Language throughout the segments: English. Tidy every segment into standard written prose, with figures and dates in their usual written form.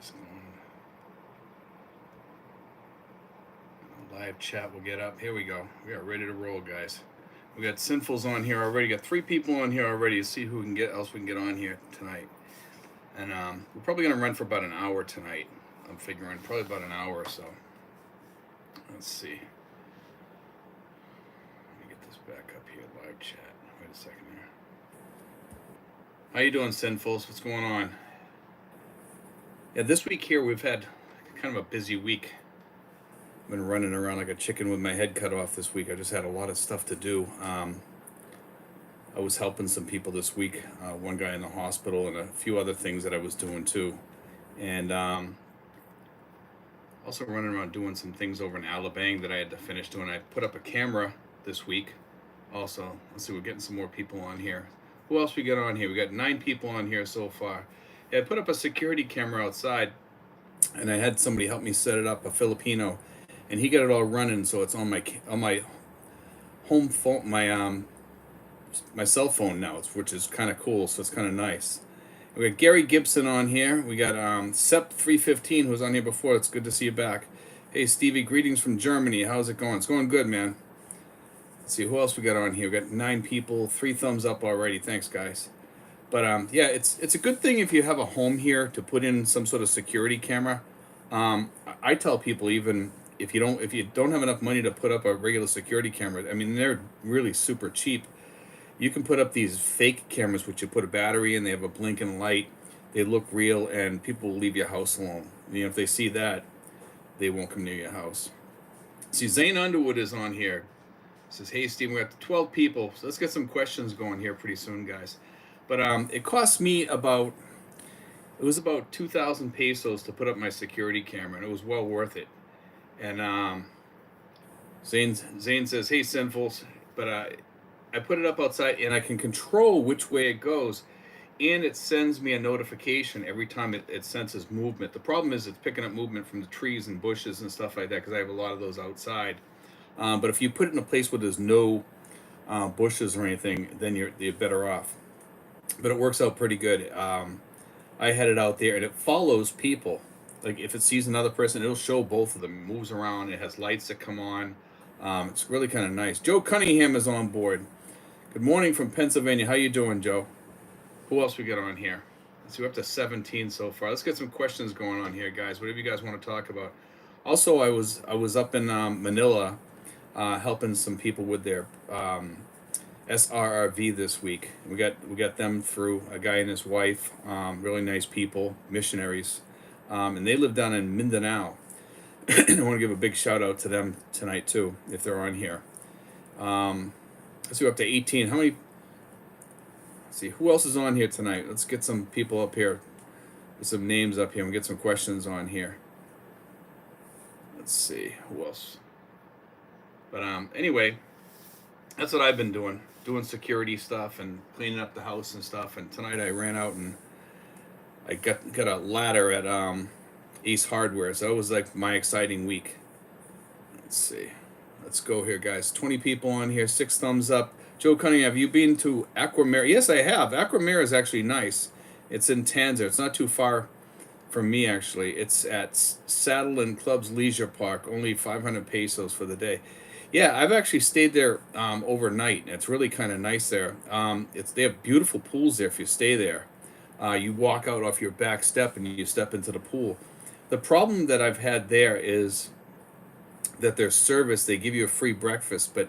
this going. Live chat will get up. Here we go. We are ready to roll, guys. We got Sinfuls on here already. Got 3 people on here already. Let's see who we can get else we can get on here tonight. And we're probably gonna run for about an hour tonight. I'm figuring probably about an hour or so. Let's see. Let me get this back up here. Live chat. Wait a second here. How you doing, Sinfuls? What's going on? Yeah, this week here we've had kind of a busy week. I've been running around like a chicken with my head cut off this week. I just had a lot of stuff to do. I was helping some people this week, one guy in the hospital and a few other things that I was doing too. And also running around doing some things over in Alabang that I had to finish doing. I put up a camera this week also. Let's see, we're getting some more people on here. Who else we got on here? We got 9 people on here so far. Yeah, I put up a security camera outside and I had somebody help me set it up, a Filipino, and he got it all running, so it's on my home phone, my cell phone now, which is kind of cool. So it's kind of nice. We got Gary Gibson on here. We got Sep315 who was on here before. It's good to see you back. Hey Stevie, greetings from Germany. How's it going? It's going good, man. Let's see who else we got on here. We got 9 people, 3 thumbs up already. Thanks, guys. But yeah, it's a good thing if you have a home here to put in some sort of security camera. I tell people, even if you don't have enough money to put up a regular security camera, I mean, they're really super cheap. You can put up these fake cameras which you put a battery in, they have a blinking light, they look real, and people will leave your house alone. You know, if they see that, they won't come near your house. See, Zane Underwood is on here. Says, hey Steve, we got 12 people, so let's get some questions going here pretty soon, guys. But it cost me about 2,000 pesos to put up my security camera, and it was well worth it. And Zane says, hey Sinfuls, but I put it up outside and I can control which way it goes, and it sends me a notification every time it senses movement. The problem is it's picking up movement from the trees and bushes and stuff like that, because I have a lot of those outside. But if you put it in a place where there's no bushes or anything, then you're better off. But it works out pretty good. I had it out there and it follows people. Like if it sees another person, it'll show both of them. It moves around. It has lights that come on. It's really kind of nice. Joe Cunningham is on board. Good morning from Pennsylvania. How you doing, Joe? Who else we got on here? Let's see, we're up to 17 so far. Let's get some questions going on here, guys. Whatever you guys want to talk about. Also, I was up in Manila helping some people with their SRRV this week. We got them through, a guy and his wife, really nice people, missionaries, and they live down in Mindanao. I want to give a big shout out to them tonight too, if they're on here. Let's see, we're up to 18. How many? Let's see, who else is on here tonight? Let's get some people up here, get some names up here, and get some questions on here. Let's see, who else? But anyway, that's what I've been doing security stuff and cleaning up the house and stuff. And tonight I ran out and I got a ladder at Ace Hardware, so it was like my exciting week. Let's see, let's go here, guys. 20 people on here, 6 thumbs up. Joe Cunningham, have you been to Aquamira? Yes, I have. Aquamira is actually nice. It's in Tanza. It's not too far from me, actually. It's at Saddle and Clubs Leisure Park. Only 500 pesos for the day. Yeah, I've actually stayed there overnight. It's really kind of nice there. They have beautiful pools there if you stay there. You walk out off your back step and you step into the pool. The problem that I've had there is that their service, they give you a free breakfast, but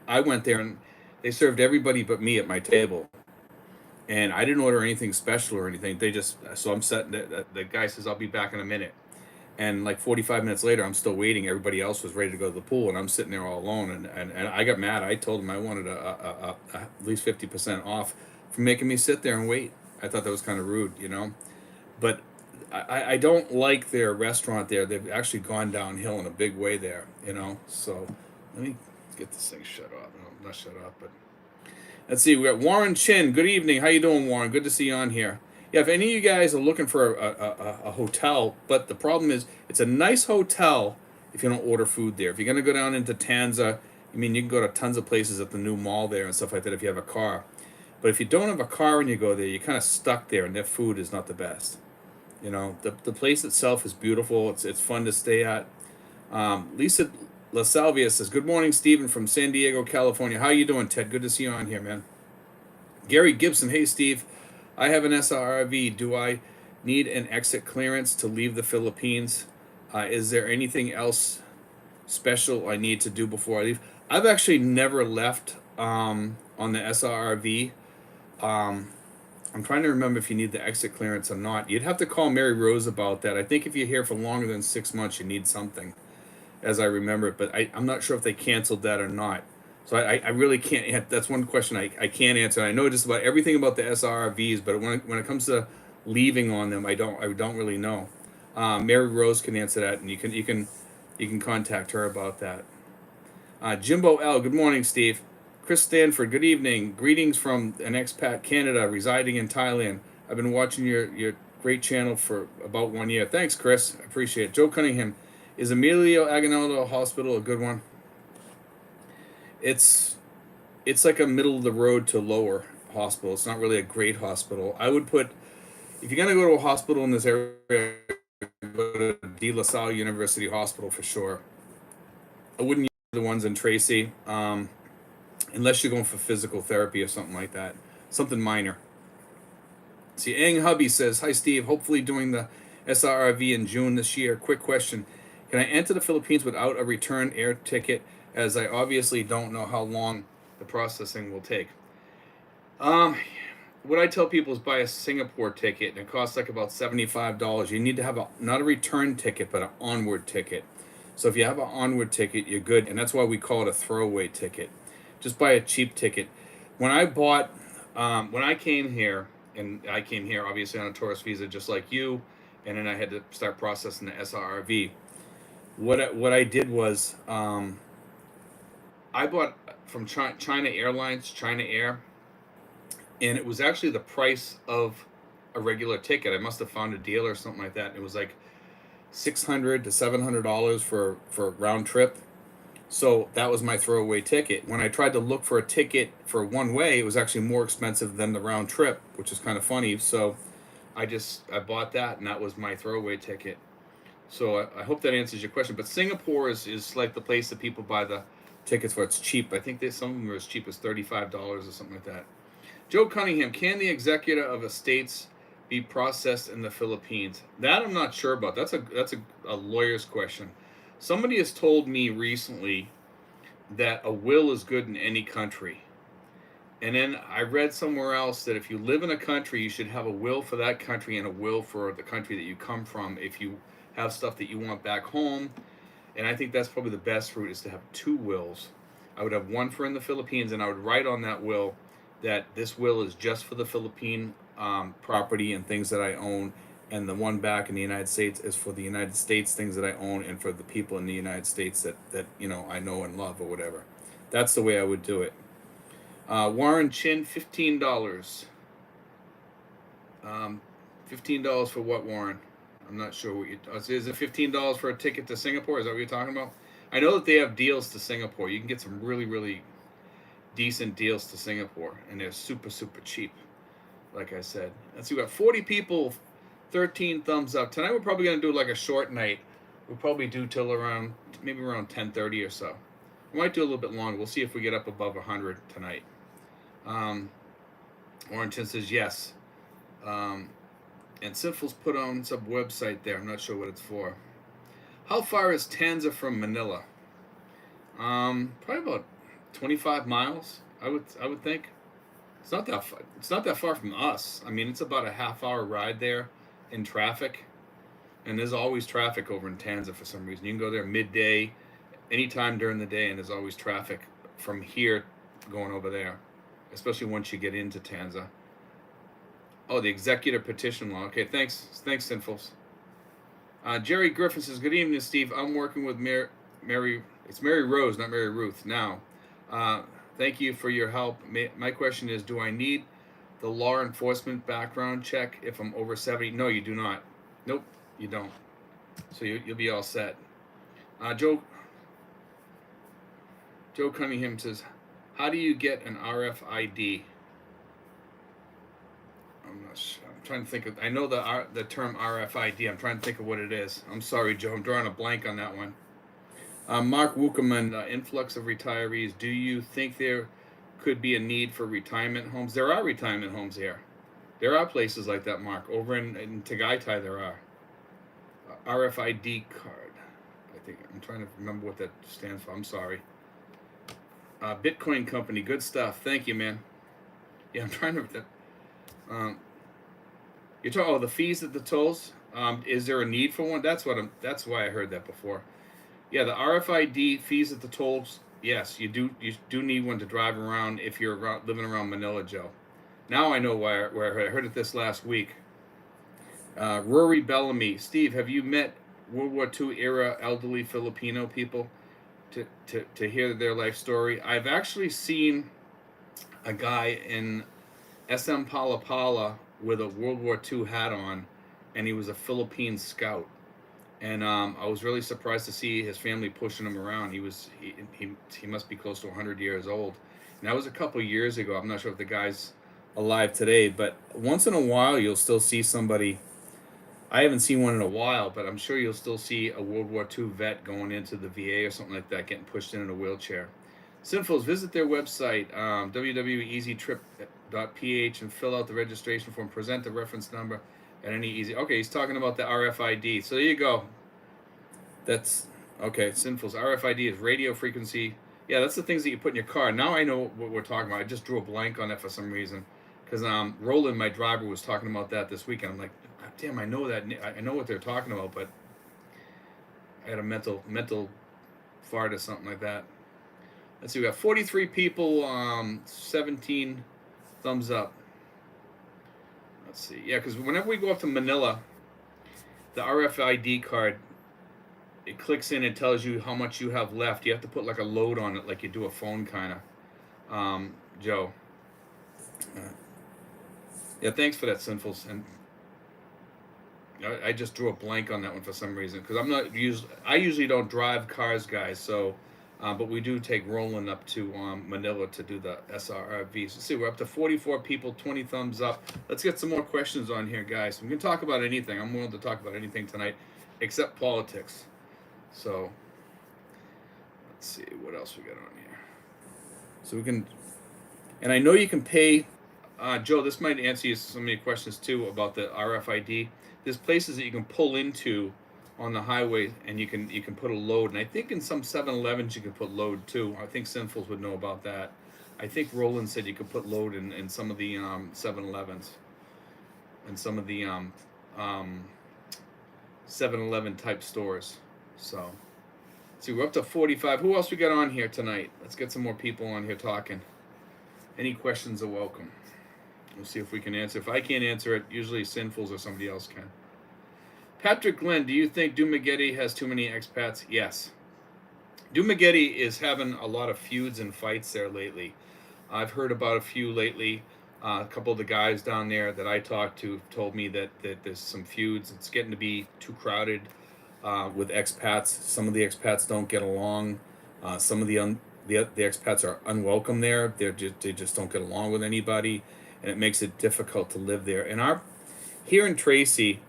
I went there and they served everybody but me at my table. And I didn't order anything special or anything. So I'm sitting there, the guy says, I'll be back in a minute. And like 45 minutes later, I'm still waiting. Everybody else was ready to go to the pool, and I'm sitting there all alone. And I got mad. I told him I wanted at least 50% off for making me sit there and wait. I thought that was kind of rude, you know. But I don't like their restaurant there. They've actually gone downhill in a big way there, you know. So let me get this thing shut off. No, not shut off, but let's see. We got Warren Chin. Good evening. How you doing, Warren? Good to see you on here. Yeah, if any of you guys are looking for a hotel, but the problem is it's a nice hotel if you don't order food there. If you're going to go down into Tanza, I mean, you can go to tons of places at the new mall there and stuff like that if you have a car. But if you don't have a car and you go there, you're kind of stuck there, and their food is not the best. You know, the place itself is beautiful. It's fun to stay at. Lisa La Salvia says, "Good morning, Stephen from San Diego, California. How you doing, Ted? Good to see you on here, man." Gary Gibson, hey Steve, I have an SRV. Do I need an exit clearance to leave the Philippines? Is there anything else special I need to do before I leave? I've actually never left on the SRV. Um, I'm trying to remember if you need the exit clearance or not. You'd have to call Mary Rose about that. I think if you're here for longer than 6 months, you need something, as I remember it. But I'm not sure if they canceled that or not. So I really can't. That's one question I can't answer. I know just about everything about the SRVs, but when it comes to leaving on them, I don't really know. Mary Rose can answer that, and you can contact her about that. Jimbo L. Good morning, Steve. Chris Stanford. Good evening. Greetings from an expat Canada residing in Thailand. I've been watching your great channel for about 1 year. Thanks, Chris. I appreciate it. Joe Cunningham. Is Emilio Aguinaldo Hospital a good one? It's like a middle of the road to lower hospital. It's not really a great hospital. I would put, if you're gonna go to a hospital in this area, go to De La Salle University Hospital for sure. I wouldn't use the ones in Tracy, unless you're going for physical therapy or something like that, something minor. See, Ang Hubby says, "Hi Steve, hopefully doing the SRV in June this year. Quick question: can I enter the Philippines without a return air ticket? As I obviously don't know how long the processing will take." Um, what I tell people is buy a Singapore ticket, and it costs like about $75. You need to have not a return ticket, but an onward ticket. So if you have an onward ticket, you're good, and that's why we call it a throwaway ticket. Just buy a cheap ticket. When I bought, when I came here, and I came here obviously on a tourist visa, just like you, and then I had to start processing the SRV. What I did was I bought from China Airlines, China Air, and it was actually the price of a regular ticket. I must have found a deal or something like that. It was like $600 to $700 for a round trip. So that was my throwaway ticket. When I tried to look for a ticket for one way, it was actually more expensive than the round trip, which is kind of funny. So I bought that, and that was my throwaway ticket. So I hope that answers your question. But Singapore is like the place that people buy the tickets for. It's cheap. I think some of them are as cheap as $35 or something like that. Joe Cunningham, can the executor of estates be processed in the Philippines? That I'm not sure about. That's a lawyer's question. Somebody has told me recently that a will is good in any country. And then I read somewhere else that if you live in a country, you should have a will for that country and a will for the country that you come from if you have stuff that you want back home. And I think that's probably the best route, is to have two wills. I would have one for in the Philippines, and I would write on that will that this will is just for the Philippine property and things that I own, and the one back in the United States is for the United States things that I own and for the people in the United States that I know and love or whatever. That's the way I would do it. Warren Chin, $15. $15 for what, Warren? I'm not sure what you. Is it $15 for a ticket to Singapore? Is that what you're talking about? I know that they have deals to Singapore. You can get some really, really decent deals to Singapore, and they're super, super cheap. Like I said, let's see, we got 40 people, 13 thumbs up. Tonight we're probably gonna do like a short night. We'll probably do till maybe around 10:30 or so. We might do a little bit longer. We'll see if we get up above 100 tonight. Warrington says yes. And Sinful's put on some website there. I'm not sure what it's for. How far is Tanza from Manila? Probably about 25 miles. I would think. It's not that far. It's not that far from us. I mean, it's about a half-hour ride there in traffic, and there's always traffic over in Tanza for some reason. You can go there midday, anytime during the day, and there's always traffic from here going over there, especially once you get into Tanza. Oh, the executive petition law. Okay, thanks, Sinfuls. Jerry Griffin says, "Good evening, Steve. I'm working with Mary. It's Mary Rose, not Mary Ruth. Now, thank you for your help. My question is, do I need the law enforcement background check if I'm over 70? No, you do not. Nope, you don't. So you'll be all set." Joe Cunningham says, "How do you get an RFID?" I'm not sure. trying to think of. I know the term RFID. I'm trying to think of what it is. I'm sorry, Joe. I'm drawing a blank on that one. Mark Wuckerman, influx of retirees. Do you think there could be a need for retirement homes? There are retirement homes here. There are places like that, Mark. Over in Tagaytay, there are. RFID card. I think I'm trying to remember what that stands for. I'm sorry. Bitcoin company, good stuff. Thank you, man. Yeah, I'm trying to. You're talking. Oh, the fees at the tolls. Is there a need for one? That's what I'm. That's why I heard that before. Yeah, the RFID fees at the tolls. Yes, you do need one to drive around if you're living around Manila, Joe. Now I know where I heard it this last week. Rory Bellamy, Steve, have you met World War II era elderly Filipino people to hear their life story? I've actually seen a guy in SM Palapala with a World War II hat on, and he was a Philippine scout. And I was really surprised to see his family pushing him around. He must be close to 100 years old. And that was a couple years ago. I'm not sure if the guy's alive today, but once in a while you'll still see somebody. I haven't seen one in a while, but I'm sure you'll still see a World War II vet going into the VA or something like that, getting pushed in a wheelchair. Sinfuls, visit their website, www.easytrip.ph, and fill out the registration form. Present the reference number at any easy. Okay, he's talking about the RFID. So there you go. That's okay. Sinfuls, RFID is radio frequency. Yeah, that's the things that you put in your car. Now I know what we're talking about. I just drew a blank on that for some reason, because Roland, my driver, was talking about that this weekend. I'm like, damn, I know that. I know what they're talking about, but I had a mental fart or something like that. Let's see, we got 43 people, 17 thumbs up. Let's see. Yeah, because whenever we go up to Manila, the RFID card, it clicks in and tells you how much you have left. You have to put like a load on it, like you do a phone kind of. Joe. Yeah, thanks for that, Sinfuls. And I just drew a blank on that one for some reason, because I usually don't drive cars, guys. So, but we do take Roland up to Manila to do the SRV. So see, we're up to 44 people, 20 thumbs up. Let's get some more questions on here, guys. We can talk about anything. I'm willing to talk about anything tonight, except politics. So let's see what else we got on here. So we can, and I know you can pay. Joe, this might answer you so many questions too about the RFID. There's places that you can pull into on the highway, and you can put a load. And I think in some 7-Elevens you can put load too. I think Sinfuls would know about that. I think Roland said you could put load in some of the 7-Elevens and some of the 7-Eleven type stores. So, let's see, we're up to 45. Who else we got on here tonight? Let's get some more people on here talking. Any questions are welcome. We'll see if we can answer. If I can't answer it, usually Sinfuls or somebody else can. Patrick Glenn, do you think Dumaguete has too many expats? Yes. Dumaguete is having a lot of feuds and fights there lately. I've heard about a few lately. A couple of the guys down there that I talked to told me that there's some feuds. It's getting to be too crowded with expats. Some of the expats don't get along. Some of the expats are unwelcome there. They just don't get along with anybody, and it makes it difficult to live there. And here in Tracy,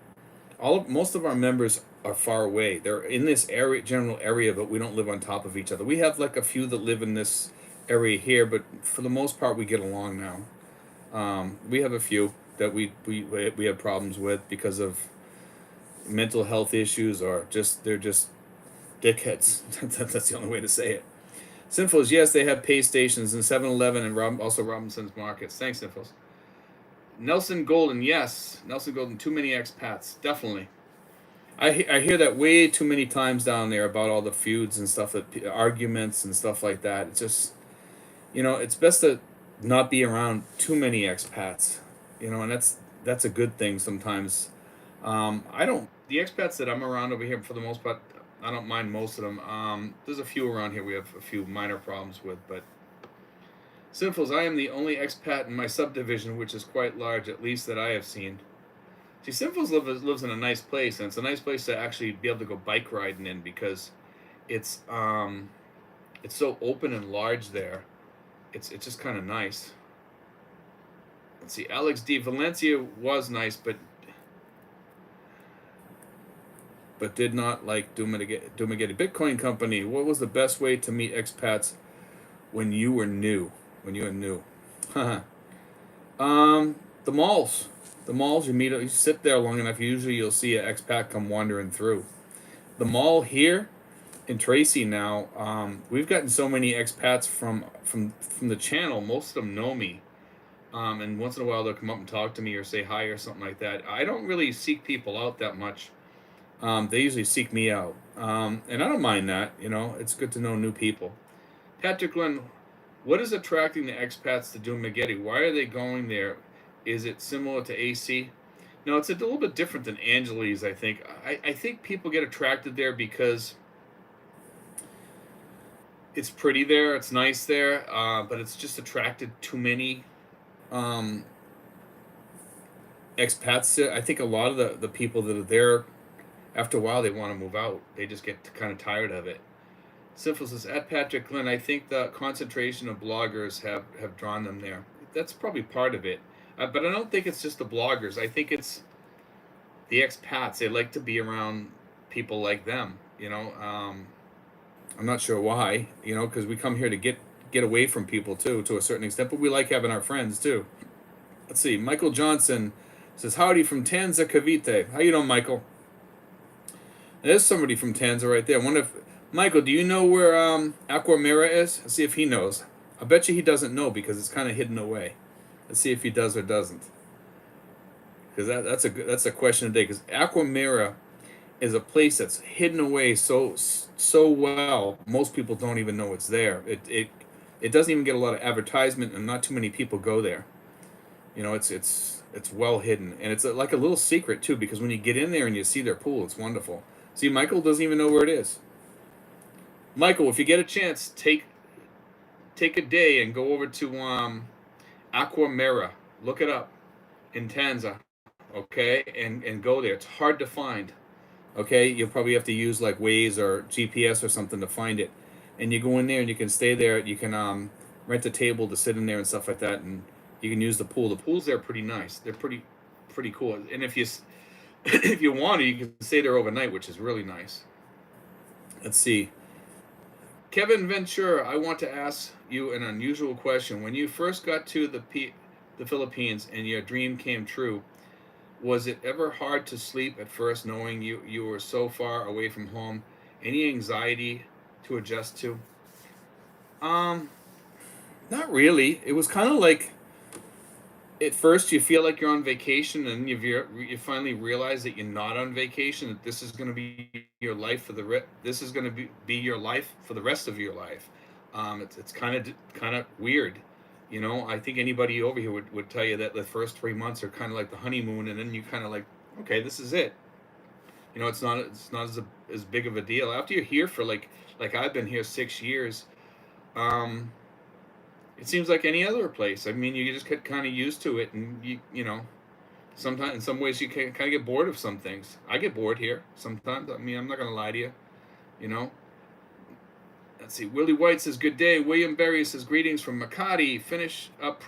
most of our members are far away. They're in this general area, but we don't live on top of each other. We have like a few that live in this area here, but for the most part, we get along now. We have a few that we have problems with because of mental health issues, or they're just dickheads. That's the only way to say it. Sinfuls, yes, they have pay stations in 7-Eleven and also Robinson's Markets. Thanks, Sinfuls. Nelson Golden, yes. Nelson Golden, too many expats, definitely. I hear that way too many times down there about all the feuds and stuff, arguments and stuff like that. It's just, it's best to not be around too many expats, and that's a good thing sometimes. The expats that I'm around over here, for the most part, I don't mind most of them. There's a few around here we have a few minor problems with, but Sinfuls, I am the only expat in my subdivision, which is quite large, at least that I have seen. See, Sinfuls lives in a nice place, and it's a nice place to actually be able to go bike riding in, because it's so open and large there. It's just kind of nice. Let's see. Alex D. Valencia was nice, but did not like Dumaguete. Bitcoin Company. What was the best way to meet expats when you were new? The malls. The malls. You sit there long enough. Usually, you'll see an expat come wandering through. The mall here in Tracy now. We've gotten so many expats from the channel. Most of them know me. And once in a while they'll come up and talk to me or say hi or something like that. I don't really seek people out that much. They usually seek me out, and I don't mind that. It's good to know new people. Patrick Glenn, what is attracting the expats to Dumaguete? Why are they going there? Is it similar to AC? No, it's a little bit different than Angeles, I think. I think people get attracted there because it's pretty there, it's nice there, but it's just attracted too many um, expats. I think a lot of the people that are there, after a while, they want to move out. They just get kind of tired of it. Simple says, at Patrick Glenn, I think the concentration of bloggers have drawn them there. That's probably part of it. But I don't think it's just the bloggers. I think it's the expats. They like to be around people like them, I'm not sure why, because we come here to get away from people, too, to a certain extent. But we like having our friends, too. Let's see. Michael Johnson says, howdy from Tanza Cavite. How you doing, Michael? There's somebody from Tanza right there. I wonder if... Michael, do you know where Aquamira is? Let's see if he knows. I bet you he doesn't know because it's kind of hidden away. Let's see if he does or doesn't. Because that's a question today. Because Aquamira is a place that's hidden away so well. Most people don't even know it's there. It doesn't even get a lot of advertisement, and not too many people go there. It's well hidden, and it's like a little secret too. Because when you get in there and you see their pool, it's wonderful. See, Michael doesn't even know where it is. Michael, if you get a chance, take a day and go over to Aquamira. Look it up in Tanza, okay? And go there. It's hard to find, okay? You'll probably have to use like Waze or GPS or something to find it. And you go in there and you can stay there. You can rent a table to sit in there and stuff like that, and you can use the pool. The pools there are pretty nice. They're pretty cool. And if you if you want to, you can stay there overnight, which is really nice. Let's see. Kevin Ventura, I want to ask you an unusual question. When you first got to the Philippines and your dream came true, was it ever hard to sleep at first knowing you were so far away from home? Any anxiety to adjust to? Not really. It was kind of like, at first you feel like you're on vacation, and you finally realize that you're not on vacation. That this is going to be your life for this is going to be your life for the rest of your life. It's kind of weird, I think anybody over here would tell you that the first 3 months are kind of like the honeymoon, and then you kind of like, okay, this is it. It's not as big of a deal after you're here for like I've been here 6 years. It seems like any other place. I mean, you just get kind of used to it, and sometimes in some ways you can kind of get bored of some things. I get bored here sometimes. I mean, I'm not gonna lie to you. Let's see. Willie White says, "Good day." William Berry says, "Greetings from Makati. Finish up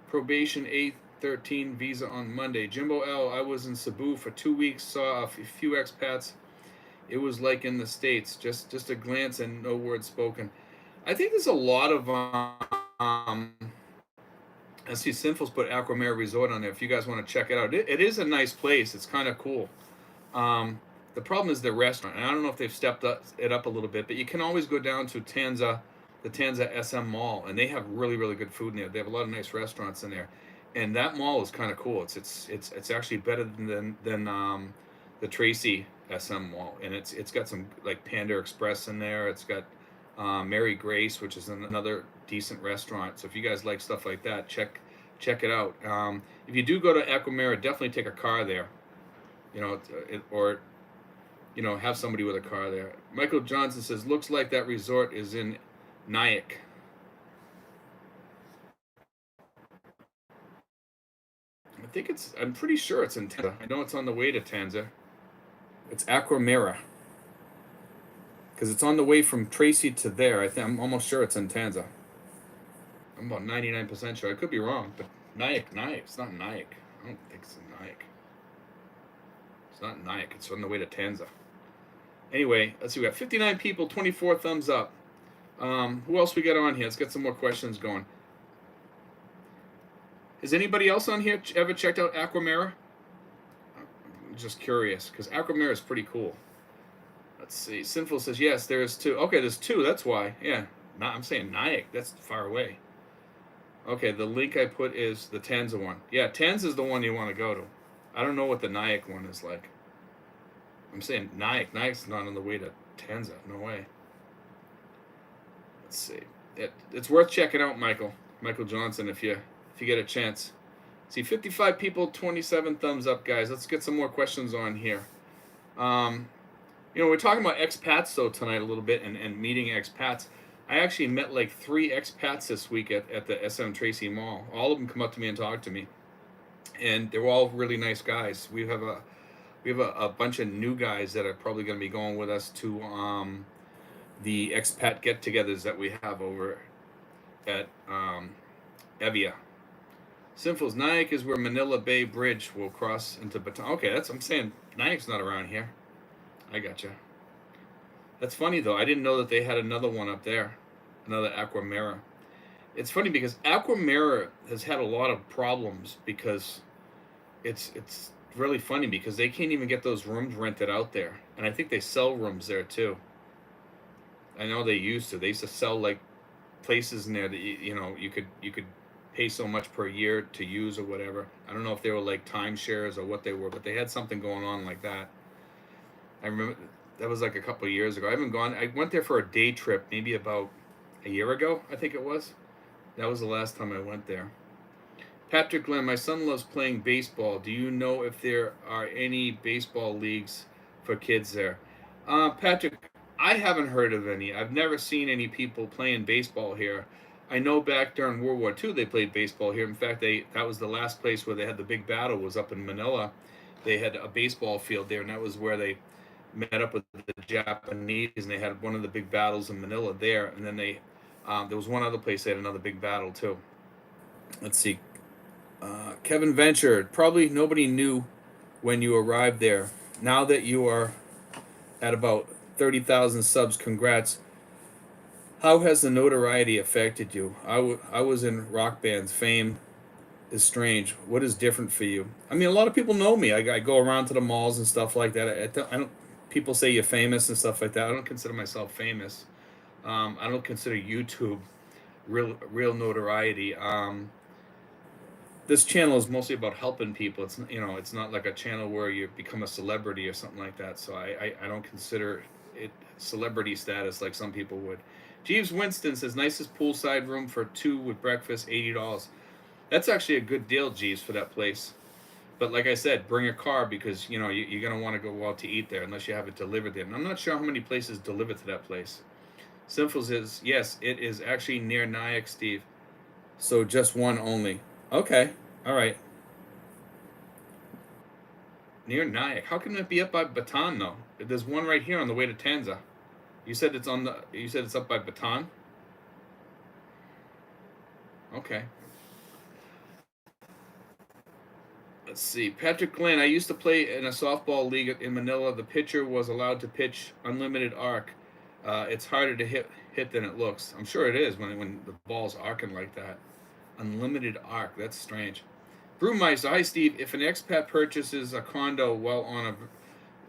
probation 813 visa on Monday." Jimbo L. I was in Cebu for 2 weeks. Saw a few expats. It was like in the States. Just a glance and no word spoken. I think there's a lot of I see Sinful's put Aquamira Resort on there. If you guys want to check it out, it is a nice place. It's kind of cool. The problem is the restaurant, and I don't know if they've stepped it up a little bit, but you can always go down to the Tanza SM Mall, and they have really, really good food in there. They have a lot of nice restaurants in there, and that mall is kind of cool. It's actually better than the Tracy SM Mall, and it's got some like Panda Express in there. It's got Mary Grace, which is another decent restaurant. So if you guys like stuff like that, check it out. If you do go to Aquamira, definitely take a car there. Or have somebody with a car there. Michael Johnson says, looks like that resort is in Nyack. I'm pretty sure it's in Tanza. I know it's on the way to Tanza. It's Aquamira. Because it's on the way from Tracy to there. I'm almost sure it's in Tanza. I'm about 99% sure. I could be wrong, but Nyack. It's not Nyack. I don't think it's Nyack. It's not Nyack. It's on the way to Tanza. Anyway, let's see. We got 59 people, 24 thumbs up. Who else we got on here? Let's get some more questions going. Has anybody else on here ever checked out Aquamira? I'm just curious, because Aquamira is pretty cool. Let's see. Sinful says, yes, there is two. Okay, there's two. That's why. Yeah. I'm saying Nyack. That's far away. Okay, the link I put is the Tanza one. Yeah, Tanza is the one you want to go to. I don't know what the Nyack one is like. I'm saying Nyack. Nyack's not on the way to Tanza. No way. Let's see. It's worth checking out, Michael Johnson, if you get a chance. See, 55 people, 27 thumbs up, guys. Let's get some more questions on here. We're talking about expats though tonight a little bit, and meeting expats. I actually met like 3 expats this week at the SM Tracy Mall. All of them come up to me and talk to me, and they're all really nice guys. We have a bunch of new guys that are probably going to be going with us to the expat get-togethers that we have over at Evia. Sinful's Nyack is where Manila Bay Bridge will cross into Bataan. Okay, I'm saying Nyack's not around here. I gotcha. That's funny though. I didn't know that they had another one up there, another Aquamira. It's funny because Aquamira has had a lot of problems because it's really funny because they can't even get those rooms rented out there, and I think they sell rooms there too. I know they used to. They used to sell like places in there that you could pay so much per year to use or whatever. I don't know if they were like timeshares or what they were, but they had something going on like that. I remember that was like a couple of years ago. I haven't gone. I went there for a day trip, maybe about a year ago, I think it was. That was the last time I went there. Patrick Glenn, my son loves playing baseball. Do you know if there are any baseball leagues for kids there? Patrick, I haven't heard of any. I've never seen any people playing baseball here. I know back during World War II they played baseball here. In fact, that was the last place where they had the big battle was up in Manila. They had a baseball field there, and that was where they met up with the Japanese, and they had one of the big battles in Manila there. And then there was one other place they had another big battle too. Let's see. Kevin Venture, probably nobody knew when you arrived there. Now that you are at about 30,000 subs, congrats. How has the notoriety affected you? I was in rock bands. Fame is strange. What is different for you? I mean, a lot of people know me. I go around to the malls and stuff like that. I don't. People say you're famous and stuff like that. I don't consider myself famous. I don't consider YouTube real notoriety. This channel is mostly about helping people. It's not like a channel where you become a celebrity or something like that. So I don't consider it celebrity status like some people would. Jeeves Winston says nicest poolside room for 2 with breakfast, $80. That's actually a good deal, Jeeves, for that place. But like I said, bring a car because you're gonna want to go out to eat there unless you have it delivered there. And I'm not sure how many places deliver to that place. Simple says yes, it is actually near Nyack, Steve. So just one only. Okay, all right. Near Nyack. How can it be up by Bataan though? There's one right here on the way to Tanza. You said it's up by Bataan? Okay. Let's see. Patrick Glenn, I used to play in a softball league in Manila. The pitcher was allowed to pitch unlimited arc. It's harder to hit than it looks. I'm sure it is when the ball's arcing like that. Unlimited arc. That's strange. Brewmeister, hi Steve. If an expat purchases a condo while on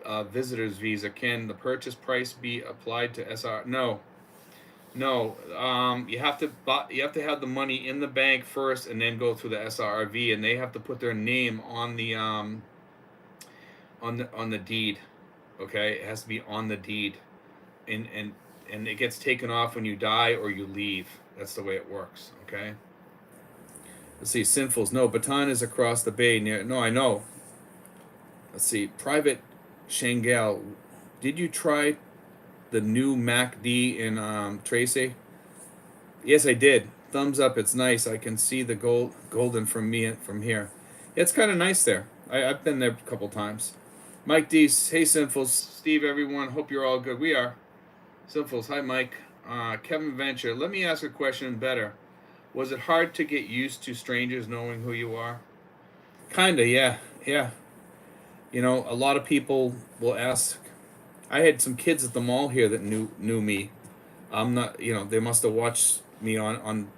a visitor's visa, can the purchase price be applied to SR? No. You have to have the money in the bank first, and then go through the SRV, and they have to put their name on the deed. Okay, it has to be on the deed, and it gets taken off when you die or you leave. That's the way it works. Okay. Let's see. Sinfuls. No, Bataan is across the bay near. No, I know. Let's see. Private Shangal. Did you try the new MacD in Tracy? Yes, I did. Thumbs up. It's nice. I can see the golden from here. It's kind of nice there. I've been there a couple times. Mike D. Hey, Sinfuls. Steve, everyone. Hope you're all good. We are. Sinfuls. Hi, Mike. Kevin Venture. Let me ask a question better. Was it hard to get used to strangers knowing who you are? Kinda, yeah, yeah. You know, a lot of people will ask. I had some kids at the mall here that knew me. I'm not, you know, they must have watched me on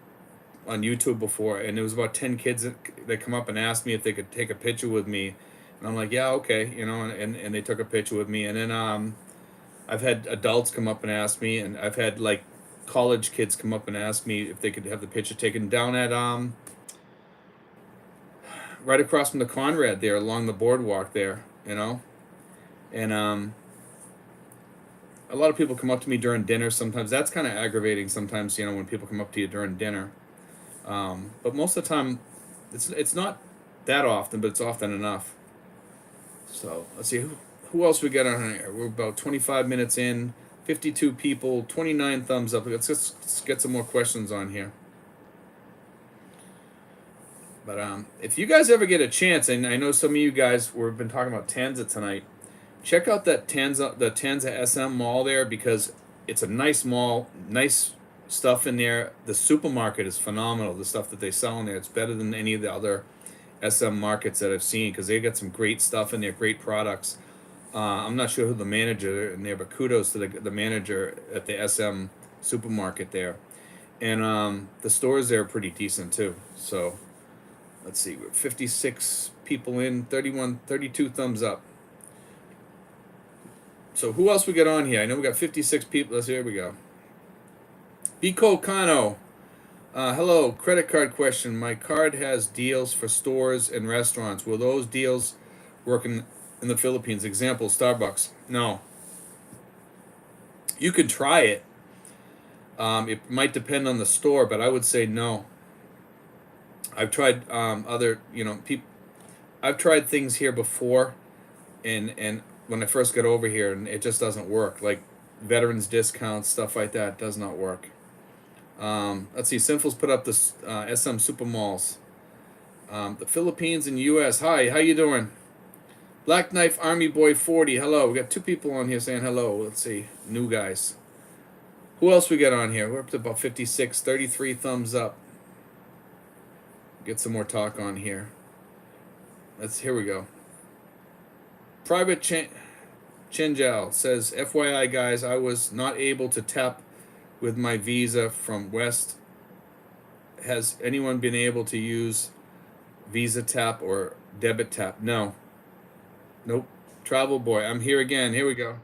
YouTube before, and there was about 10 kids that come up and asked me if they could take a picture with me, and I'm like, yeah, okay, you know, and they took a picture with me, and then I've had adults come up and ask me, and I've had like college kids come up and ask me if they could have the picture taken down at right across from the Conrad there along the boardwalk there, you know, and a lot of people come up to me during dinner. Sometimes that's kind of aggravating. Sometimes, you know, when people come up to you during dinner. But most of the time, it's not that often, but it's often enough. So let's see who else we got on here. We're about 25 minutes in, 52 people, 29 thumbs up. Let's get some more questions on here. But if you guys ever get a chance, and I know some of you guys we've been talking about Tanza tonight, check out the Tanza SM mall there, because it's a nice mall, nice stuff in there. The supermarket is phenomenal. The stuff that they sell in there, it's better than any of the other SM markets that I've seen, because they got some great stuff in there, great products. I'm not sure who the manager in there, but kudos to the manager at the SM supermarket there. And the stores there are pretty decent too. So let's see, we're 56 people in, 32 thumbs up. So who else we got on here? I know we got 56 people. Let's see, here we go. Biko Kano. Hello, credit card question. My card has deals for stores and restaurants. Will those deals work in the Philippines? Example, Starbucks. No. You can try it. It might depend on the store, but I would say no. I've tried other, you know, I've tried things here before, and when I first got over here, and it just doesn't work. Like veterans discounts, stuff like that, does not work. Let's see. Sinful's put up this SM Super Malls. The Philippines and U.S. Hi, how you doing? Black Knife Army Boy 40. Hello. We got 2 people on here saying hello. Let's see. New guys. Who else we got on here? We're up to about 56. 33 thumbs up. Get some more talk on here. Here we go. Private Chinjal says, FYI guys, I was not able to tap with my Visa from West. Has anyone been able to use Visa tap or debit tap? No. Nope. Travel boy, I'm here again. Here we go.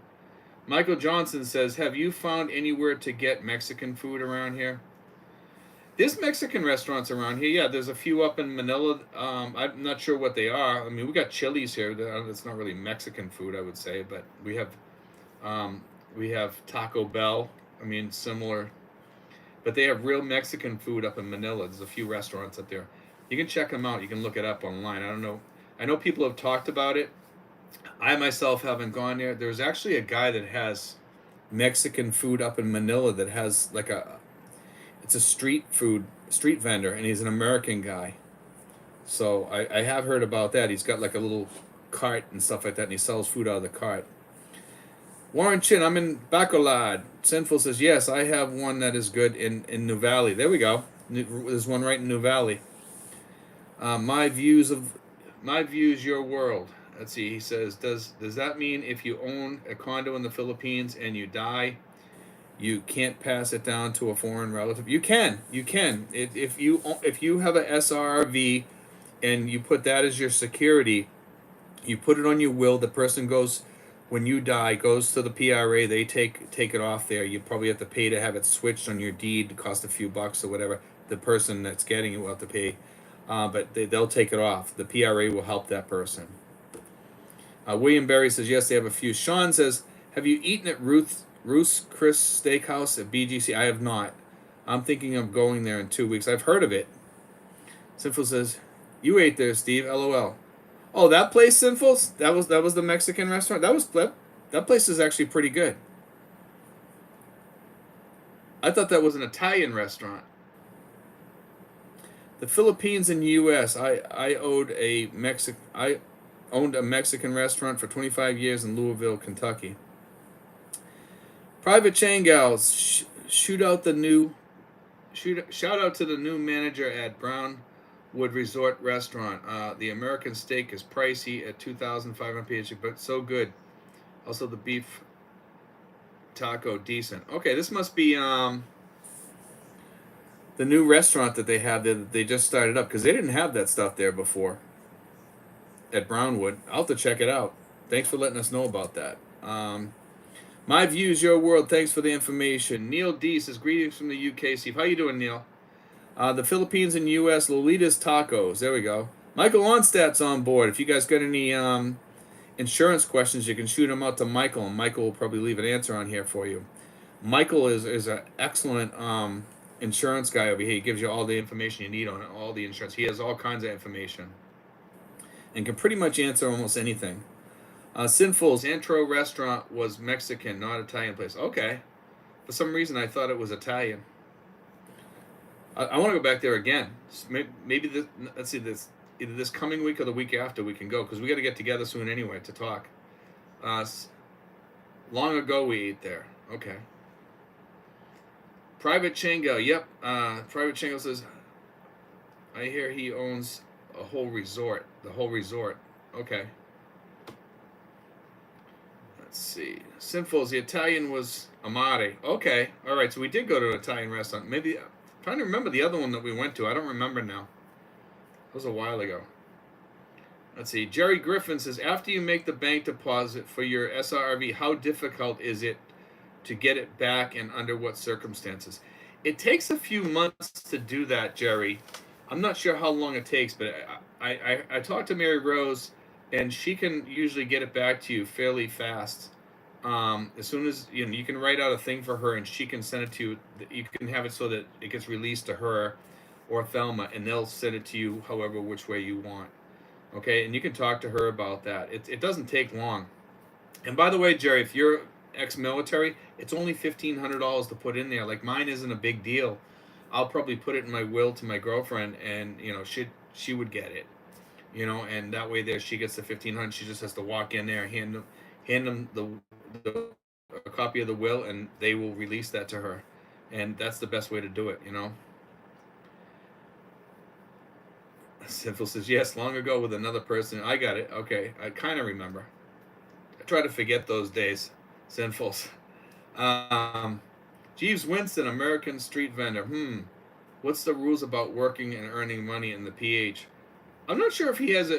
Michael Johnson says, have you found anywhere to get Mexican food around here? There's Mexican restaurants around here. Yeah, there's a few up in Manila. I'm not sure what they are. I mean, we got Chili's here. It's not really Mexican food, I would say, but we have Taco Bell. I mean, similar, but they have real Mexican food up in Manila. There's a few restaurants up there. You can check them out. You can look it up online. I don't know. I know people have talked about it. I myself haven't gone there. There's actually a guy that has Mexican food up in Manila that has like it's a street vendor, and he's an American guy. So I have heard about that. He's got like a little cart and stuff like that, and he sells food out of the cart. Warren Chin, I'm in Bacolod. Sinful says, yes, I have one that is good in New Valley. There we go. There's one right in New Valley. My views, your world. Let's see. He says, does that mean if you own a condo in the Philippines and you die, you can't pass it down to a foreign relative? You can. If you have a SRV and you put that as your security, you put it on your will. The person goes, when you die, goes to the PRA. They take it off there. You probably have to pay to have it switched on your deed. It costs a few bucks or whatever. The person that's getting it will have to pay, but they'll take it off. The PRA will help that person. William Berry says, yes, they have a few. Sean says, have you eaten at Ruth's Chris Steakhouse at BGC? I have not. I'm thinking of going there in 2 weeks. I've heard of it. Sinful says, you ate there, Steve. LOL. Oh, that place, Sinful? That was the Mexican restaurant? That place is actually pretty good. I thought that was an Italian restaurant. The Philippines and U.S. I owned a Mexican restaurant for 25 years in Louisville, Kentucky. Private Chain Gals, shoot out the new Shout out to the new manager at Brownwood Resort Restaurant. The American steak is pricey at 2,500 PH, but so good. Also, the beef taco decent. Okay, this must be the new restaurant that they have there that they just started up because they didn't have that stuff there before at Brownwood. I'll have to check it out. Thanks for letting us know about that. My views, your world. Thanks for the information. Neil D says greetings from the UK. Steve, how you doing, Neil? The Philippines and U.S. Lolita's Tacos. There we go. Michael Onstat's on board. If you guys got any insurance questions, you can shoot them out to Michael, and Michael will probably leave an answer on here for you. Michael is an excellent insurance guy over here. He gives you all the information you need on all the insurance. He has all kinds of information and can pretty much answer almost anything. Sinful's Antro restaurant was Mexican, not Italian place. Okay. For some reason, I thought it was Italian. I want to go back there again. Maybe this, let's see, this either this coming week or the week after we can go because we got to get together soon anyway to talk. Long ago we ate there. Okay. Private Chango. Yep. Private Chango says, I hear he owns a whole resort. The whole resort. Okay. Let's see. Sinfuls. The Italian was Amare. Okay. All right. So we did go to an Italian restaurant. Maybe I'm trying to remember the other one that we went to. I don't remember now. It was a while ago. Let's see. Jerry Griffin says, after you make the bank deposit for your SRV, how difficult is it to get it back and under what circumstances? It takes a few months to do that, Jerry. I'm not sure how long it takes, but I talked to Mary Rose, and she can usually get it back to you fairly fast. As soon as you can write out a thing for her, and she can send it to you. You can have it so that it gets released to her or Thelma, and they'll send it to you however which way you want. Okay, and you can talk to her about that. It doesn't take long. And by the way, Jerry, if you're ex-military, it's only $1,500 to put in there. Like mine isn't a big deal. I'll probably put it in my will to my girlfriend, and she would get it. And that way there she gets the 1,500. She just has to walk in there, hand them a copy of the will, and they will release that to her. And that's the best way to do it. Simple says, yes, long ago with another person. I got it. Okay, I kind of remember. I try to forget those days. Sinfuls. Jeeves Winston, American street vendor. What's the rules about working and earning money in the PH? I'm not sure if he has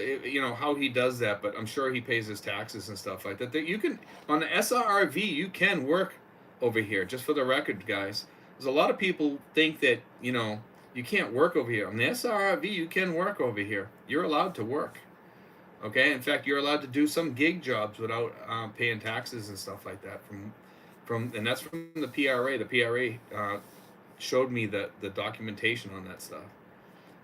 how he does that, but I'm sure he pays his taxes and stuff like that. You can, on the SRV, you can work over here. Just for the record, guys. There's a lot of people think that, you can't work over here. On the SRV, you can work over here. You're allowed to work. Okay. In fact, you're allowed to do some gig jobs without paying taxes and stuff like that. And that's from the PRA. The PRA showed me the documentation on that stuff.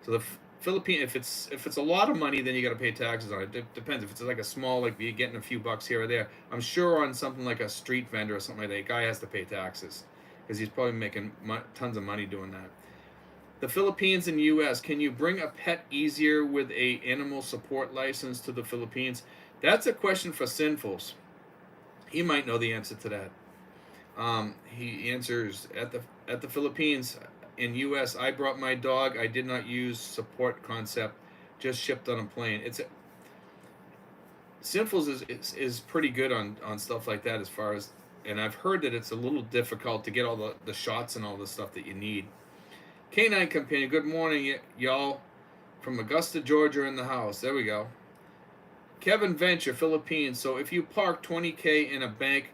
So the Philippine, if it's a lot of money, then you got to pay taxes on it. It depends. If it's like a small, like you're getting a few bucks here or there, I'm sure on something like a street vendor or something like that, guy has to pay taxes because he's probably making tons of money doing that. The Philippines and U.S. Can you bring a pet easier with a animal support license to the Philippines? That's a question for Sinfuls. He might know the answer to that. He answers at the Philippines. In U.S., I brought my dog. I did not use support concept. Just shipped on a plane. Sinfuls is pretty good on stuff like that as far as, and I've heard that it's a little difficult to get all the shots and all the stuff that you need. Canine Companion, good morning, y'all. From Augusta, Georgia in the house. There we go. Kevin Venture, Philippines. So if you park $20K in a bank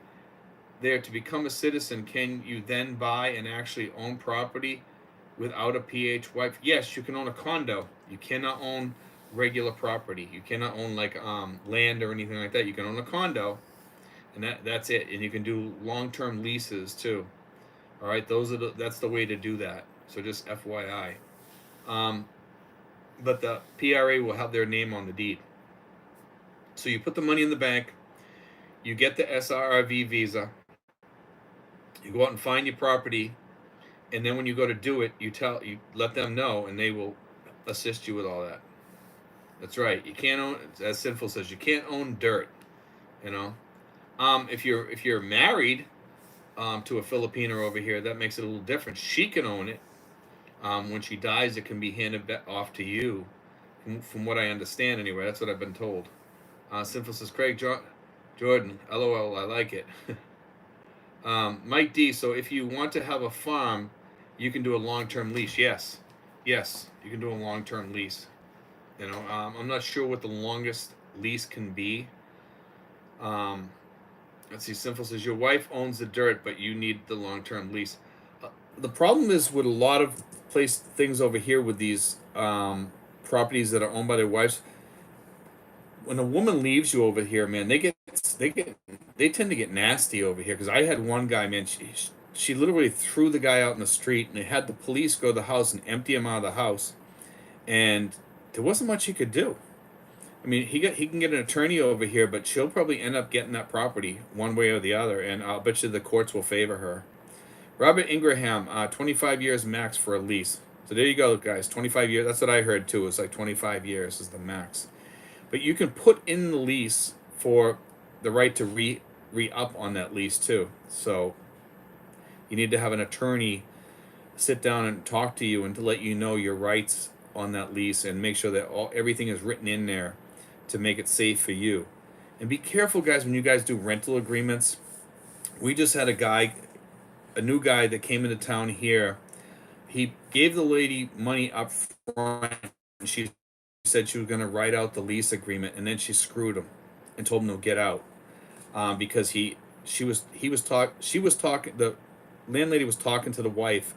there to become a citizen, can you then buy and actually own property without a PH wife? Yes, you can own a condo. You cannot own regular property. You cannot own like land or anything like that. You can own a condo, and that's it. And you can do long-term leases too. All right, that's the way to do that. So just FYI. But the PRA will have their name on the deed. So you put the money in the bank, you get the SRV visa, you go out and find your property, and then when you go to do it, you let them know, and they will assist you with all that. That's right. You can't own, as Sinful says, you can't own dirt. If you're married to a Filipino over here, that makes it a little different. She can own it. When she dies, it can be handed off to you, from what I understand anyway. That's what I've been told. Sinful says, Craig Jordan, LOL, I like it. Mike D, so if you want to have a farm, you can do a long-term lease. Yes, you can do a long-term lease. I'm not sure what the longest lease can be. Um, let's see. Simple says your wife owns the dirt, but you need the long-term lease. The problem is with a lot of things over here with these properties that are owned by their wives. When a woman leaves you over here, man, they tend to get nasty over here. Because I had one guy, man, she literally threw the guy out in the street, and they had the police go to the house and empty him out of the house, and there wasn't much he could do. I mean, he can get an attorney over here, but she'll probably end up getting that property one way or the other, and I'll bet you the courts will favor her. Robert Ingraham, 25 years max for a lease. So there you go, guys. 25 years. That's what I heard too. It's like 25 years is the max. But you can put in the lease for the right to re-up on that lease too. So you need to have an attorney sit down and talk to you and to let you know your rights on that lease and make sure that everything is written in there to make it safe for you. And be careful, guys, when you guys do rental agreements. We just had a new guy that came into town here. He gave the lady money up front, and she said she was going to write out the lease agreement, and then she screwed him and told him to get out, because the landlady was talking to the wife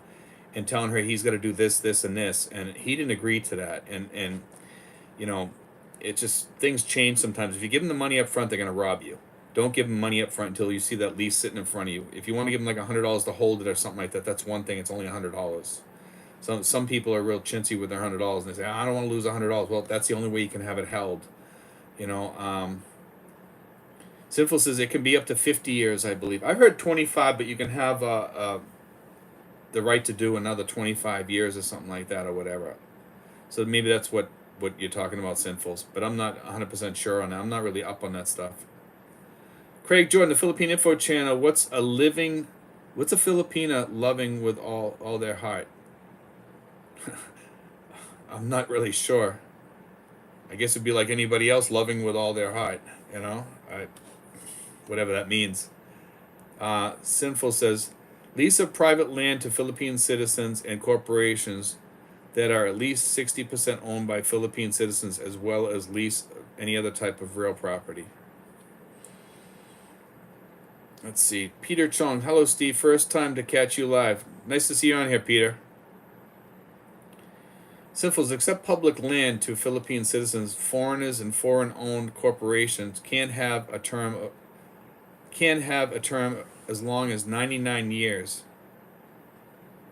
and telling her he's got to do this, this, and this, and he didn't agree to that, and it just, things change sometimes. If you give them the money up front, they're going to rob you. Don't give them money up front until you see that lease sitting in front of you. If you want to give them like $100 to hold it or something like that, that's one thing. It's only $100. Some people are real chintzy with their $100, and they say, I don't want to lose $100. Well, that's the only way you can have it held. Sinful says it can be up to 50 years, I believe. I've heard 25, but you can have the right to do another 25 years or something like that or whatever. So maybe that's what you're talking about, Sinfuls. But I'm not 100% sure on that. I'm not really up on that stuff. Craig Jordan, the Philippine Info Channel. What's a Filipina loving with all their heart? I'm not really sure. I guess it'd be like anybody else, loving with all their heart. Whatever that means. Sinful says, lease of private land to Philippine citizens and corporations that are at least 60% owned by Philippine citizens, as well as lease any other type of real property. Let's see. Peter Chong. Hello, Steve. First time to catch you live. Nice to see you on here, Peter. Sinfuls, accept public land to Philippine citizens, foreigners, and foreign-owned corporations can have a term as long as 99 years.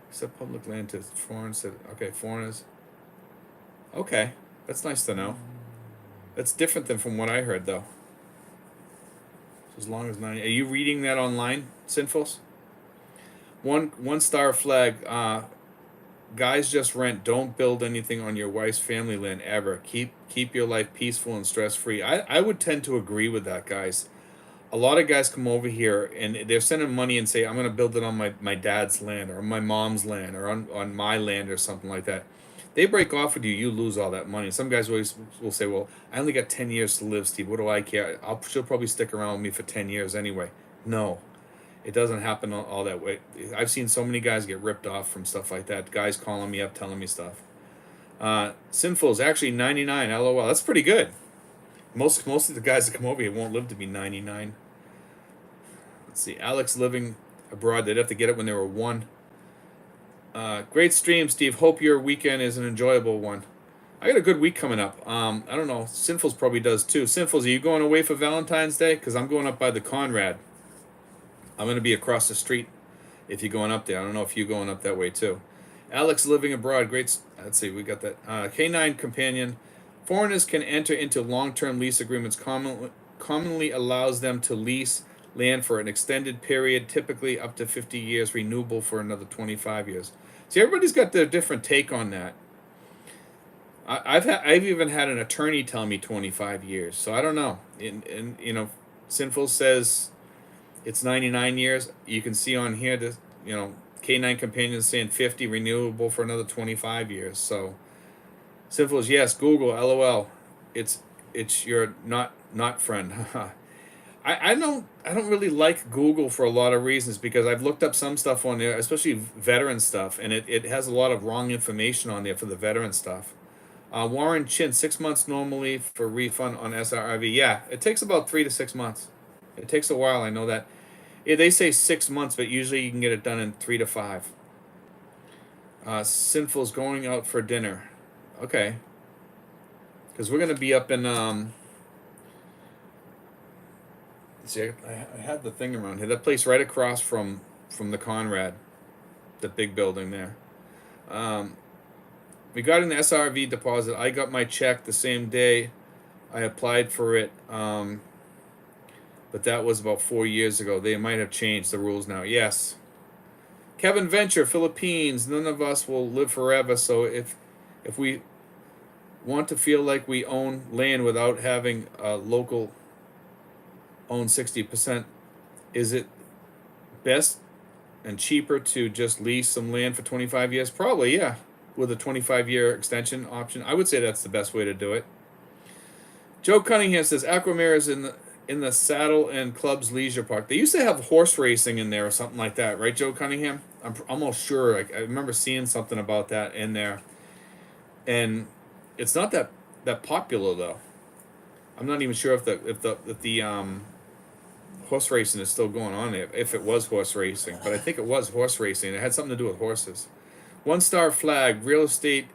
Accept public land to foreign citizens. Okay, foreigners. Okay, that's nice to know. That's different than from what I heard, though. As long as 90. Are you reading that online, Sinfuls? One star flag. Guys just rent. Don't build anything on your wife's family land ever. Keep your life peaceful and stress free. I would tend to agree with that, guys. A lot of guys come over here and they're sending money and say, I'm going to build it on my dad's land or my mom's land or on my land or something like that. They break off with you, you lose all that money. Some guys always will say, well, I only got 10 years to live, Steve. What do I care? She'll probably stick around with me for 10 years anyway. No, it doesn't happen all that way. I've seen so many guys get ripped off from stuff like that. Guys calling me up, telling me stuff. Sinful is actually 99. LOL. That's pretty good. Most of the guys that come over here won't live to be 99. Let's see. Alex living abroad. They'd have to get it when they were 1. Great stream, Steve. Hope your weekend is an enjoyable one. I got a good week coming up. I don't know. Sinfuls probably does too. Sinfuls, are you going away for Valentine's Day? Because I'm going up by the Conrad. I'm going to be across the street if you're going up there. I don't know if you're going up that way too. Alex living abroad. Great. Let's see. We got that. K9 companion. Foreigners can enter into long-term lease agreements. Commonly allows them to lease land for an extended period, typically up to 50 years, renewable for another 25 years. See, everybody's got their different take on that. I've even had an attorney tell me 25 years, so I don't know. And Sinful says it's 99 years. You can see on here that K9 Companion saying 50, renewable for another 25 years. So simple as yes, Google, LOL. It's your not friend. I don't really like Google for a lot of reasons because I've looked up some stuff on there, especially veteran stuff, and it has a lot of wrong information on there for the veteran stuff. Warren Chin, 6 months normally for refund on SRIV. Yeah, it takes about 3 to 6 months. It takes a while, I know that. Yeah, they say 6 months, but usually you can get it done in 3 to 5. Sinful's going out for dinner. Okay. Because we're going to be up in, see, I had the thing around here. That place right across from the Conrad, the big building there. Regarding the SRV deposit, I got my check the same day I applied for it, but that was about 4 years ago. They might have changed the rules now. Yes. Kevin Venture, Philippines. None of us will live forever, so if we want to feel like we own land without having a local own 60%, is it best and cheaper to just lease some land for 25 years? Probably, yeah. With a 25-year extension option, I would say that's the best way to do it. Joe Cunningham says Aquamira is in the Saddle and Clubs Leisure Park. They used to have horse racing in there or something like that, right, Joe Cunningham? I'm almost sure. I remember seeing something about that in there, and it's not that popular though. I'm not even sure if the horse racing is still going on there. If it was horse racing, but I think it was horse racing. It had something to do with horses. 1-star flag. Real estate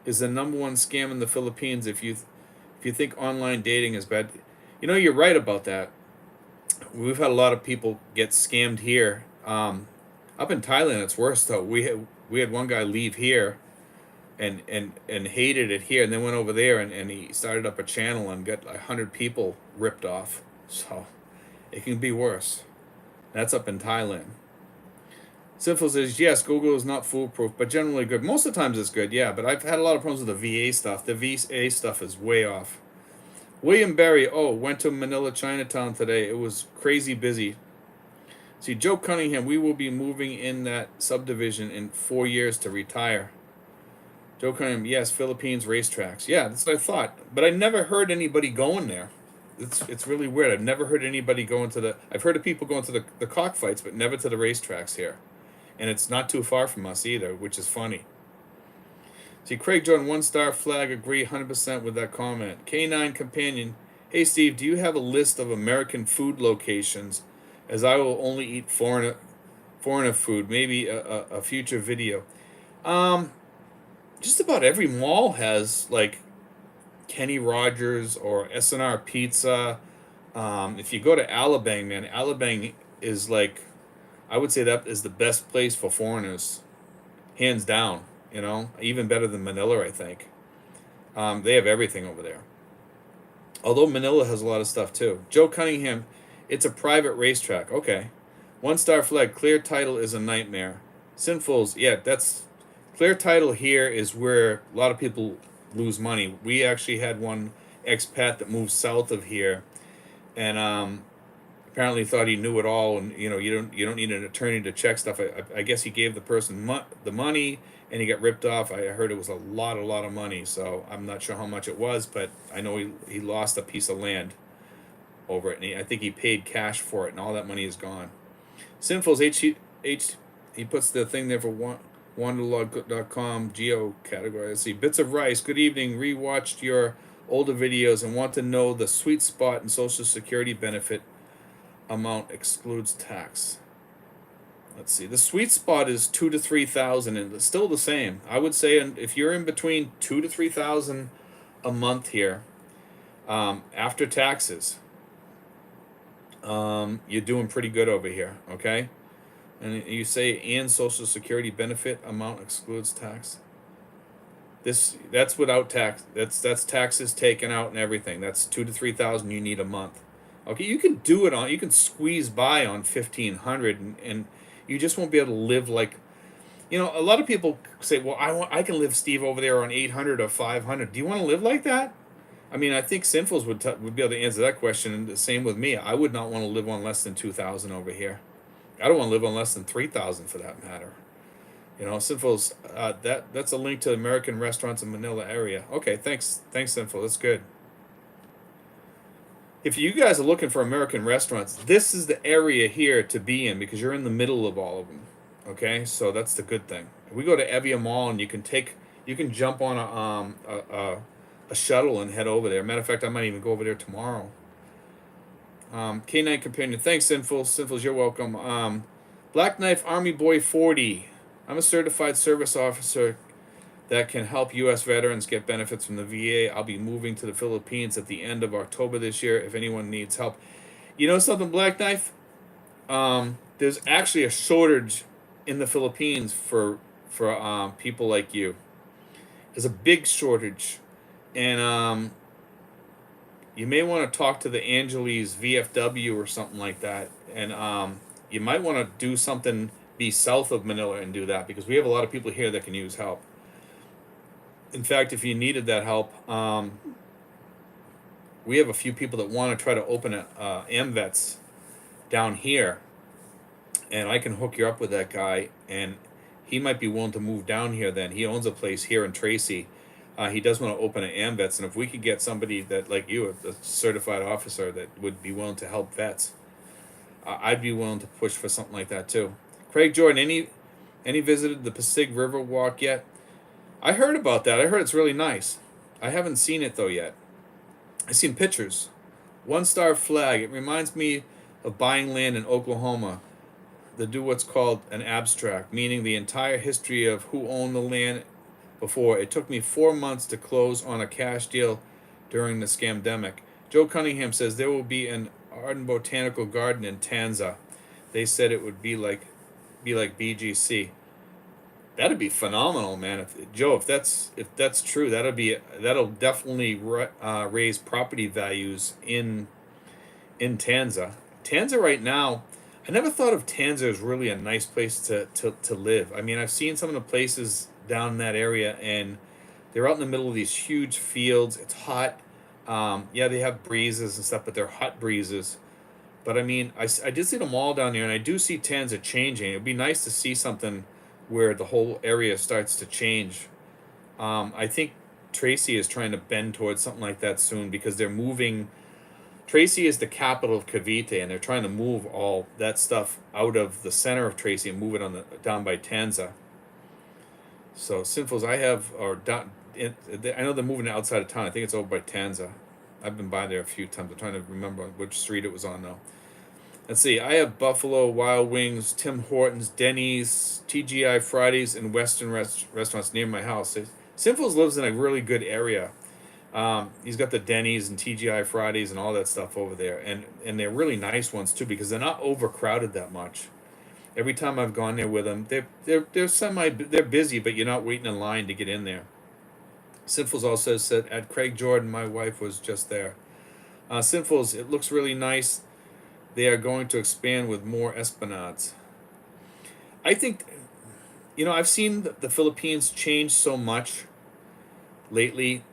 is the #1 scam in the Philippines. If you think online dating is bad, you're right about that. We've had a lot of people get scammed here. Up in Thailand, it's worse though. We had one guy leave here, and hated it here, and then went over there and he started up a channel and got 100 people ripped off. So it can be worse. That's up in Thailand. Simple says, yes, Google is not foolproof, but generally good. Most of the times it's good, yeah, but I've had a lot of problems with the VA stuff. The VA stuff is way off. William Berry, went to Manila, Chinatown today. It was crazy busy. See, Joe Cunningham, we will be moving in that subdivision in 4 years to retire. Joe Cunningham, yes, Philippines racetracks. Yeah, that's what I thought. But I never heard anybody going there. It's really weird. I've never heard anybody going to the... I've heard of people going to the cockfights, but never to the racetracks here. And it's not too far from us either, which is funny. See, Craig Jordan, 1-star flag, agree 100% with that comment. K9 Companion, hey Steve, do you have a list of American food locations? As I will only eat foreigner food, maybe a future video. Just about every mall has like Kenny Rogers or S&R Pizza. If you go to Alabang, man, Alabang is like, I would say that is the best place for foreigners, hands down. Even better than Manila, I think. They have everything over there. Although Manila has a lot of stuff too. Joe Cunningham, it's a private racetrack. Okay. 1-star flag, clear title is a nightmare. Sinfuls, yeah, that's clear title here is where a lot of people lose money. We actually had one expat that moved south of here, and apparently thought he knew it all, and you don't need an attorney to check stuff. I guess he gave the person the money, and he got ripped off. I heard it was a lot of money, so I'm not sure how much it was, but I know he lost a piece of land over it, and I think he paid cash for it, and all that money is gone. Sinful's he puts the thing there for wanderlog.com geo category. Let's see. Bits of Rice, good evening. Rewatched your older videos and want to know the sweet spot in Social Security benefit amount excludes tax. Let's see. The sweet spot is 2,000 to 3,000, and it's still the same. I would say, if you're in between 2,000 to 3,000 a month here, after taxes, you're doing pretty good over here. Okay, and you say and Social Security benefit amount excludes tax. That's without tax. That's taxes taken out and everything. That's 2,000 to 3,000 you need a month. Okay, you can do it on. You can squeeze by on 1,500, and you just won't be able to live like, a lot of people say, well, I can live, Steve, over there on 800 or 500. Do you want to live like that? I mean, I think Sinfuls would be able to answer that question, and the same with me. I would not want to live on less than 2,000 over here. I don't want to live on less than 3,000 for that matter. You know, Sinful's that's a link to American restaurants in Manila area. Okay, thanks, Sinful. That's good. If you guys are looking for American restaurants, this is the area here to be in because you're in the middle of all of them. Okay, so that's the good thing. We go to Evia Mall and you can jump on a shuttle and head over there. Matter of fact, I might even go over there tomorrow. K9 Companion, thanks, Sinfuls, you're welcome. Black Knife Army Boy 40. I'm a certified service officer that can help U.S. veterans get benefits from the VA. I'll be moving to the Philippines at the end of October this year if anyone needs help. You know something, Black Knife? There's actually a shortage in the Philippines for people like you. There's a big shortage, and you may want to talk to the Angeles VFW or something like that, and you might want to do something, be south of Manila and do that because we have a lot of people here that can use help. In fact, if you needed that help, we have a few people that want to try to open a AMVETS down here, and I can hook you up with that guy, and he might be willing to move down here. Then he owns a place here in Tracy. He does want to open an AMVETS, and if we could get somebody that like you, a certified officer that would be willing to help vets, I'd be willing to push for something like that too. Craig Jordan, any visited the Pasig River Walk yet? I heard about that. I heard it's really nice. I haven't seen it though yet. I've seen pictures. 1-star flag. It reminds me of buying land in Oklahoma. They do what's called an abstract, meaning the entire history of who owned the land before. It took me 4 months to close on a cash deal during the scamdemic. Joe Cunningham says there will be an Arden Botanical Garden in Tanza. They said it would be like BGC. That'd be phenomenal, man. If that's true, that'll definitely raise property values in Tanza. Tanza right now, I never thought of Tanza as really a nice place to live. I mean, I've seen some of the places down in that area, and they're out in the middle of these huge fields. It's hot. Yeah, they have breezes and stuff, but they're hot breezes. But I mean, I did see the mall down there, and I do see Tanza changing. It'd be nice to see something where the whole area starts to change. I think Tracy is trying to bend towards something like that soon because they're moving. Tracy is the capital of Cavite, and they're trying to move all that stuff out of the center of Tracy and move it down by Tanza. So Sinfuls, I know they're moving outside of town. I think it's over by Tanza. I've been by there a few times. I'm trying to remember which street it was on though. Let's see. I have Buffalo Wild Wings, Tim Hortons, Denny's, TGI Fridays, and Western restaurants near my house. Sinfuls lives in a really good area. He's got the Denny's and TGI Fridays and all that stuff over there, and they're really nice ones too because they're not overcrowded that much. Every time I've gone there with them, they're busy, but you're not waiting in line to get in there. Sinfuls also said at Craig Jordan, my wife was just there. Sinfuls, it looks really nice. They are going to expand with more esplanades. I think, I've seen the Philippines change so much lately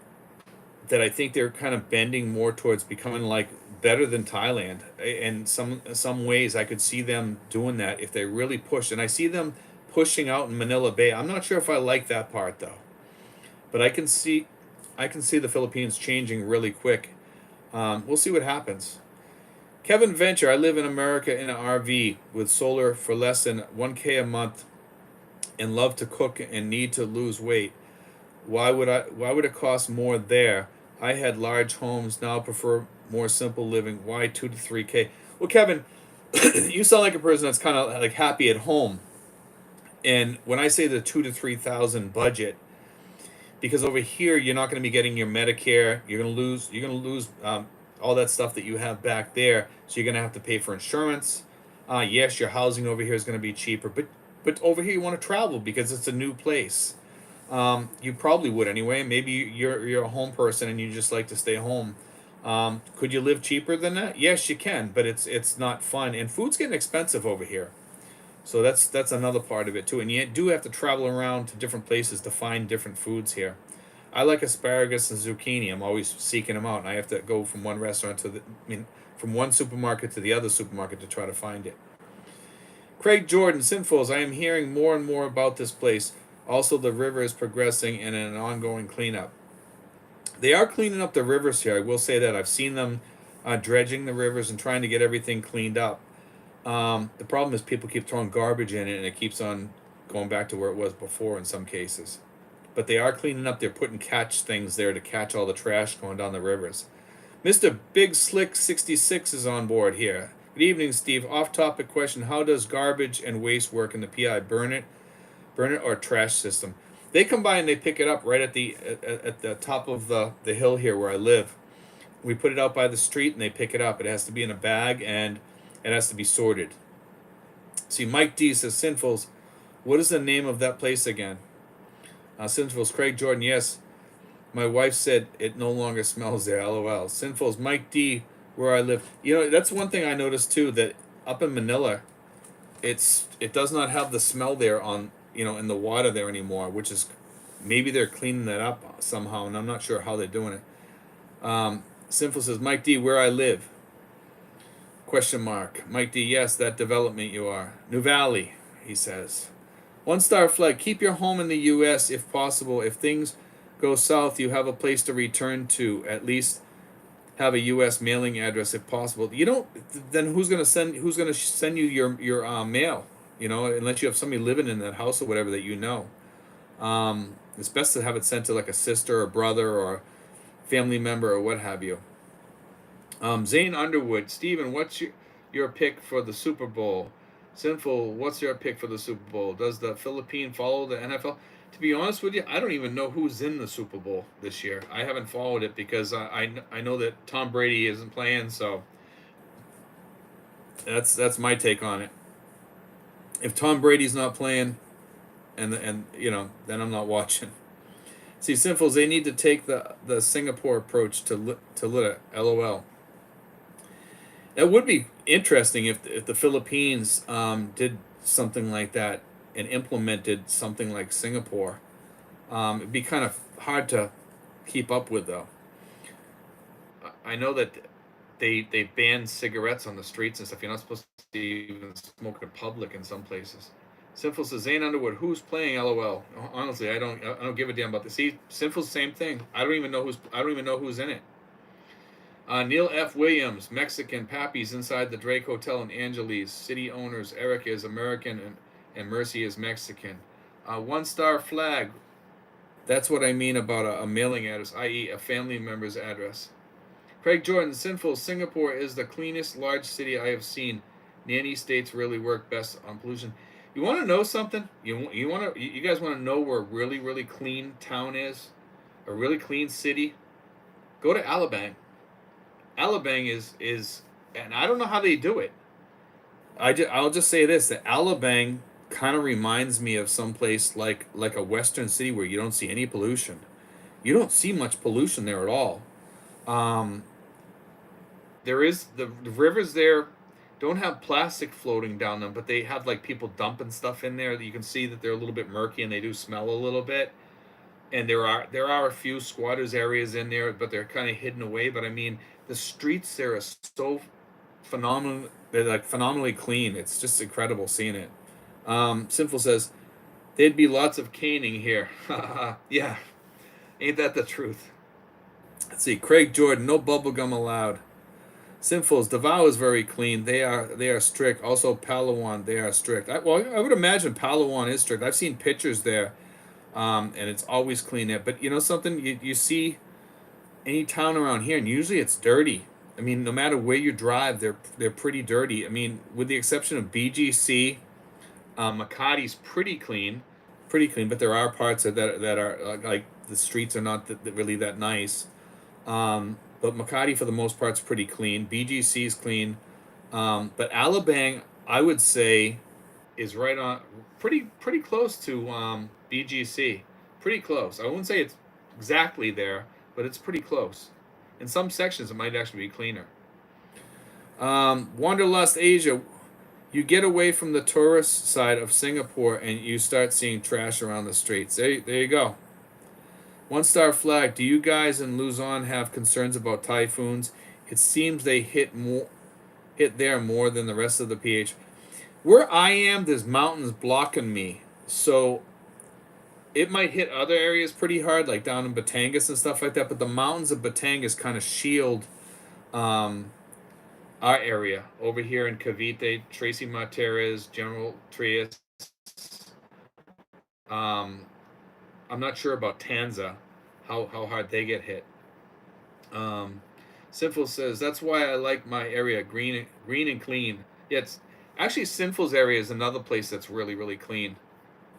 that I think they're kind of bending more towards becoming like better than Thailand. And some ways I could see them doing that if they really push. And I see them pushing out in Manila Bay. I'm not sure if I like that part though. But I can see the Philippines changing really quick. We'll see what happens. Kevin Venture, I live in America in an RV with solar for less than $1K a month and love to cook and need to lose weight. Why would it cost more there? I had large homes, now prefer more simple living. Why 2 to 3K? Well, Kevin, you sound like a person that's kind of like happy at home. And when I say the 2 to 3,000 budget, because over here you're not going to be getting your Medicare, you're going to lose all that stuff that you have back there. So you're going to have to pay for insurance. Yes, your housing over here is going to be cheaper, but over here you want to travel because it's a new place. You probably would anyway. Maybe you're a home person and you just like to stay home. Could you live cheaper than that? Yes, you can, but it's not fun, and food's getting expensive over here. So that's another part of it too. And you do have to travel around to different places to find different foods here. I like asparagus and zucchini. I'm always seeking them out, and I have to go from one restaurant from one supermarket to the other supermarket to try to find it. Craig Jordan, Sinfuls, I am hearing more and more about this place. Also, the river is progressing and in an ongoing cleanup. They are cleaning up the rivers here. I will say that. I've seen them dredging the rivers and trying to get everything cleaned up. The problem is people keep throwing garbage in it and it keeps on going back to where it was before in some cases. But they are cleaning up. They're putting catch things there to catch all the trash going down the rivers. Mr. Big Slick 66 is on board here. Good evening, Steve. Off topic question. How does garbage and waste work in the PI? Burn it or trash system? They come by and they pick it up right at the top of the hill here where I live. We put it out by the street and they pick it up. It has to be in a bag and it has to be sorted. See, Mike D says, Sinfuls, what is the name of that place again? Sinfuls, Craig Jordan, yes. My wife said it no longer smells there, lol. Sinfuls, Mike D, where I live. You know, that's one thing I noticed too, that up in Manila, it does not have the smell there on, in the water there anymore, which is, maybe they're cleaning that up somehow, and I'm not sure how they're doing it. Sinful says, Mike D, where I live? Question mark. Mike D, yes, that development you are. New Valley, he says. One star flag, keep your home in the U.S. if possible. If things go south, you have a place to return to. At least have a U.S. mailing address if possible. You don't. Then who's gonna send you your mail? Unless you have somebody living in that house or whatever that you know. It's best to have it sent to like a sister or brother or family member or what have you. Zane Underwood, Steven, what's your pick for the Super Bowl? Sinful, what's your pick for the Super Bowl? Does the Philippine follow the NFL? To be honest with you, I don't even know who's in the Super Bowl this year. I haven't followed it because I know that Tom Brady isn't playing, so that's my take on it. If Tom Brady's not playing, and then I'm not watching. See, Sinfuls, they need to take the Singapore approach to Lita, LOL. That would be interesting if the Philippines did something like that and implemented something like Singapore. It'd be kind of hard to keep up with, though. I know that they banned cigarettes on the streets and stuff. You're not supposed to even smoke in public in some places. Sinful says, Zane Underwood, who's playing? LOL. Honestly, I don't give a damn about this. See, Sinful's same thing. I don't even know who's in it. Neil F. Williams, Mexican Pappy's inside the Drake Hotel in Angeles. City owners, Erica is American and Mercy is Mexican. One star flag. That's what I mean about a mailing address, i.e. a family member's address. Craig Jordan, Sinful, Singapore is the cleanest large city I have seen. Nanny states really work best on pollution. You want to know something? You guys want to know where a really, really clean town is? A really clean city? Go to Alabang. Alabang is, and I don't know how they do it. I'll just say this: that Alabang kind of reminds me of some place like a western city where you don't see any pollution. You don't see much pollution there at all. There is the rivers there don't have plastic floating down them, but they have like people dumping stuff in there that you can see that they're a little bit murky and they do smell a little bit. And there are a few squatters areas in there, but they're kind of hidden away. But I mean, the streets there are so phenomenal. They're like phenomenally clean. It's just incredible seeing it. Sinful says, there'd be lots of caning here. Yeah, ain't that the truth? Let's see. Craig Jordan, no bubblegum allowed. Sinfuls, Davao is very clean. They are strict. Also, Palawan, they are strict. I would imagine Palawan is strict. I've seen pictures there, and it's always clean there. But you know something? You see any town around here, and usually it's dirty. I mean, no matter where you drive, they're pretty dirty. I mean, with the exception of BGC, Makati's pretty clean, but there are parts that are like the streets are not really that nice. But Makati, for the most part, is pretty clean. BGC is clean. But Alabang, I would say, is right on, pretty close to BGC. Pretty close. I wouldn't say it's exactly there, but it's pretty close. In some sections, it might actually be cleaner. Wanderlust Asia, you get away from the tourist side of Singapore and you start seeing trash around the streets. There you go. One star flag. Do you guys in Luzon have concerns about typhoons? It seems they hit there more than the rest of the PH. Where I am, there's mountains blocking me, so it might hit other areas pretty hard, like down in Batangas and stuff like that. But the mountains of Batangas kind of shield um, our area over here in Cavite, Tracy Martirez, General Trias. Um, I'm not sure about Tanza, how hard they get hit. Um, Sinful says that's why I like my area green and clean. Yeah, it's actually Sinful's area is another place that's really clean.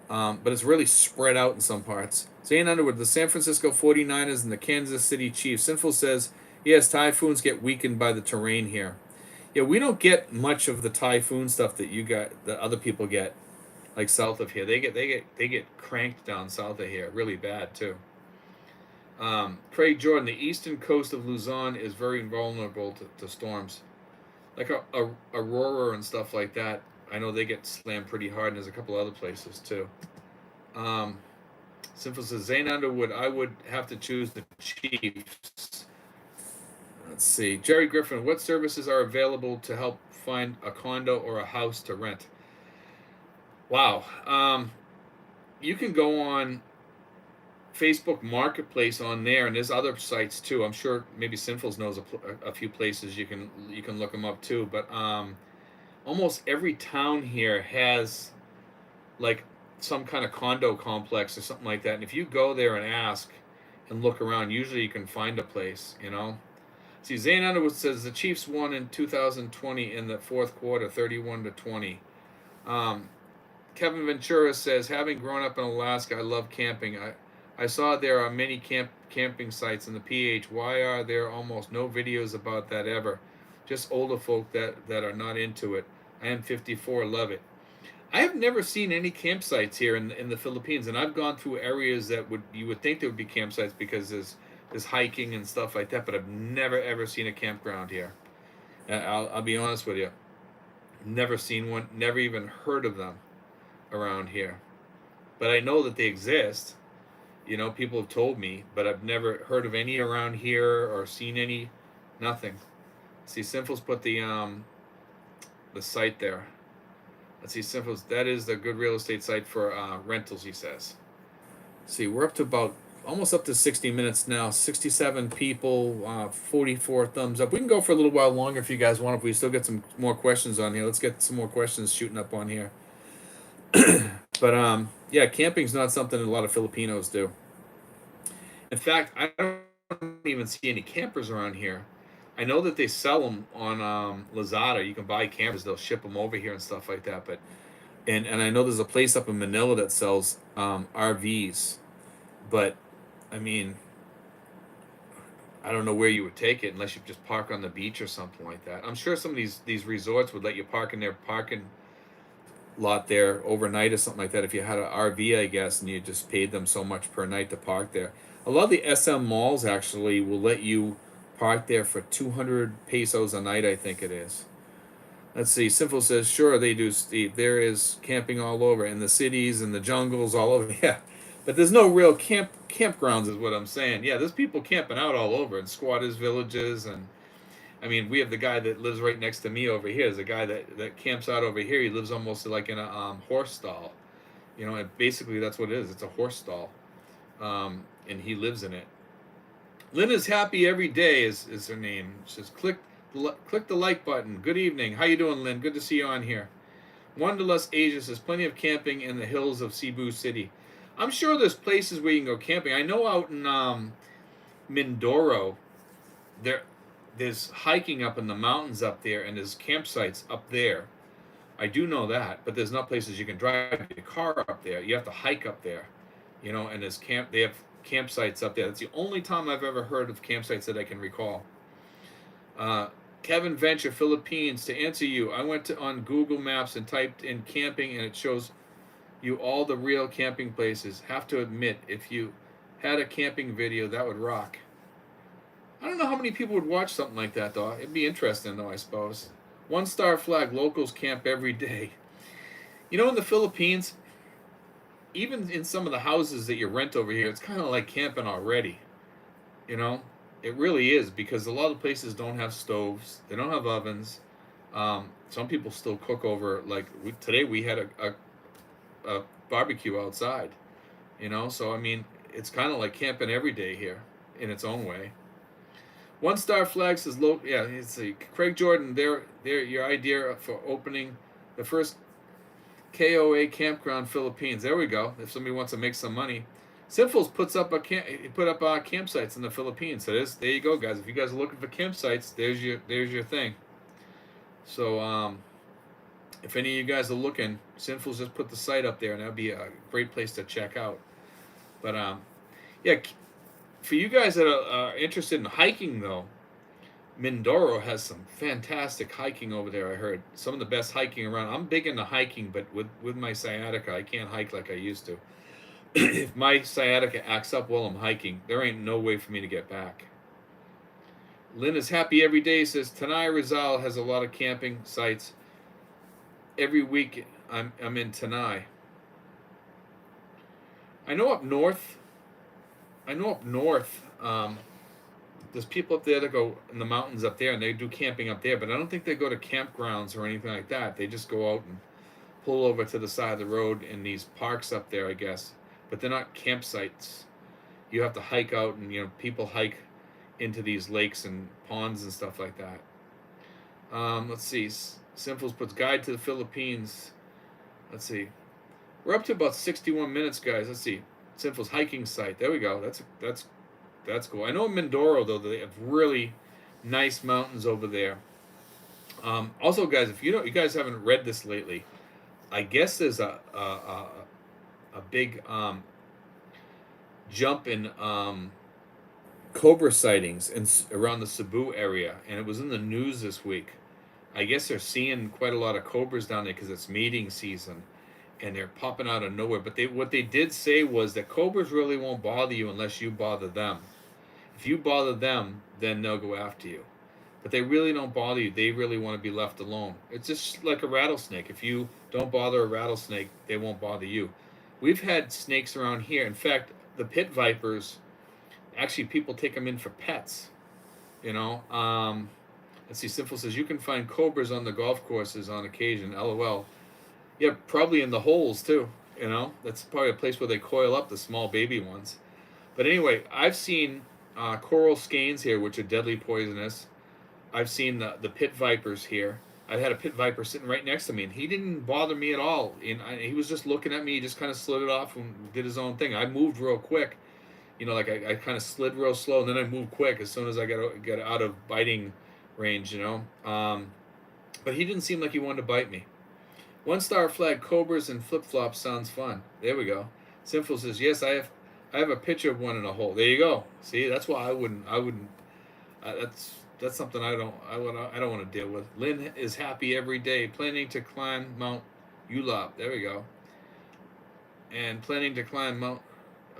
But it's really spread out in some parts. Zane Underwood, the San Francisco 49ers and the Kansas City Chiefs. Sinful says, yes, typhoons get weakened by the terrain here. Yeah, we don't get much of the typhoon stuff that you got, that other people get, like south of here. They get cranked down south of here, really bad too. Craig Jordan, the eastern coast of Luzon is very vulnerable to storms, like Aurora and stuff like that. I know they get slammed pretty hard, and there's a couple other places too. Um, Simple says Zane Underwood. I would have to choose the Chiefs. Let's see. Jerry Griffin. What services are available to help find a condo or a house to rent? Wow. You can go on Facebook Marketplace on there, and there's other sites too. I'm sure maybe Sinfuls knows a few places you can look them up too. But almost every town here has like some kind of condo complex or something like that. And if you go there and ask and look around, usually you can find a place, you know. See, Zane Underwood says the Chiefs won in 2020 in the fourth quarter, 31-20. Um, Kevin Ventura says, having grown up in Alaska, I love camping. I saw there are many camping sites in the PH. Why are there almost no videos about that ever? Just older folk that are not into it. I am 54, love it. I have never seen any campsites here in the Philippines, and I've gone through areas that you would think there would be campsites because there's hiking and stuff like that, but I've never ever seen a campground here. I'll be honest with you, never seen one, never even heard of them around here, but I know that they exist. You know, people have told me, but I've never heard of any around here or seen any, nothing. See, Sinful's put the site there. Let's see, Simples. That is the good real estate site for rentals, he says. Let's see, we're up to about almost up to 60 minutes now. 67 people, 44 thumbs up. We can go for a little while longer if you guys want. If we still get some more questions on here, let's get some more questions shooting up on here. But yeah, camping's not something that a lot of Filipinos do. In fact, I don't even see any campers around here. I know that they sell them on Lazada. You can buy campers; they'll ship them over here and stuff like that. But and I know there's a place up in Manila that sells RVs, but I mean, I don't know where you would take it unless you just park on the beach or something like that. I'm sure some of these resorts would let you park in their parking lot there overnight or something like that if you had an RV, I guess, and you just paid them so much per night to park there. A lot of the SM malls actually will let you park there for 200 pesos a night, I think it is. Let's see. Simple says, sure, they do, Steve. There is camping all over in the cities and the jungles all over. Yeah, but there's no real campgrounds, is what I'm saying. Yeah, there's people camping out all over in squatters' villages, and I mean, we have the guy that lives right next to me over here. There's a guy that camps out over here. He lives almost like in a horse stall, you know. And basically, that's what it is. It's a horse stall, and he lives in it. Lynn is happy every day is her name. She says click the like button. Good evening. How you doing, Lynn? Good to see you on here. Wanderlust Asia says plenty of camping in the hills of Cebu City. I'm sure there's places where you can go camping. I know out in Mindoro, there's hiking up in the mountains up there, and there's campsites up there. I do know that, but there's not places you can drive your car up there. You have to hike up there, you know. And they have campsites up there. That's the only time I've ever heard of campsites that I can recall. Kevin Venture, Philippines. To answer you, I went on Google Maps and typed in camping, and it shows you all the real camping places. Have to admit, if you had a camping video, that would rock. I don't know how many people would watch something like that, though. It'd be interesting, though, I suppose. One star flag, locals camp every day. You know, in the Philippines, even in some of the houses that you rent over here, it's kind of like camping already. You know, it really is because a lot of places don't have stoves, they don't have ovens, Some people still cook over, like today we had a barbecue outside, so I mean, it's kind of like camping every day here in its own way. One Star Flag says, "Low, yeah." It's Craig Jordan. There, your idea for opening the first KOA campground Philippines. There we go. If somebody wants to make some money, Sinfuls puts up he put up campsites in the Philippines. So there you go, guys. If you guys are looking for campsites, there's your thing. So if any of you guys are looking, Sinfuls just put the site up there, and that'd be a great place to check out. But yeah, for you guys that are interested in hiking, though, Mindoro has some fantastic hiking over there. I heard some of the best hiking around. I'm big into hiking, but with my sciatica, I can't hike like I used to. If my sciatica acts up while I'm hiking, there ain't no way for me to get back. Lynn is happy every day. Says Tanay Rizal has a lot of camping sites. Every week I'm in Tanay. I know up north. There's people up there that go in the mountains up there, and they do camping up there. But I don't think they go to campgrounds or anything like that. They just go out and pull over to the side of the road in these parks up there, I guess. But they're not campsites. You have to hike out, and people hike into these lakes and ponds and stuff like that. Let's see. Simples puts guide to the Philippines. Let's see. We're up to about 61 minutes, guys. Let's see. Simples hiking site. There we go. That's cool. I know in Mindoro, though, they have really nice mountains over there. Also, guys, if you guys haven't read this lately, I guess there's a big jump in cobra sightings around the Cebu area, and it was in the news this week. I guess they're seeing quite a lot of cobras down there because it's mating season, and they're popping out of nowhere. But what they did say was that cobras really won't bother you unless you bother them. If you bother them, then they'll go after you. But they really don't bother you. They really want to be left alone. It's just like a rattlesnake. If you don't bother a rattlesnake, they won't bother you. We've had snakes around here. In fact, the pit vipers, actually people take them in for pets. Let's see, Simple says, you can find cobras on the golf courses on occasion. LOL. Yeah, probably in the holes too. That's probably a place where they coil up the small baby ones. But anyway, I've seen coral skeins here, which are deadly poisonous. I've seen the pit vipers here. I had a pit viper sitting right next to me, and he didn't bother me at all. He was just looking at me. He just kind of slid it off and did his own thing. I moved real quick. Like I kind of slid real slow, and then I moved quick as soon as I got out of biting range, But he didn't seem like he wanted to bite me. One Star Flag, cobras and flip-flops sounds fun. There we go. Simple says, yes, I have a picture of one in a hole. There you go. See, that's why I wouldn't. That's something I don't want to deal with. Lynn is happy every day, planning to climb Mount Ulap. There we go. And planning to climb Mount.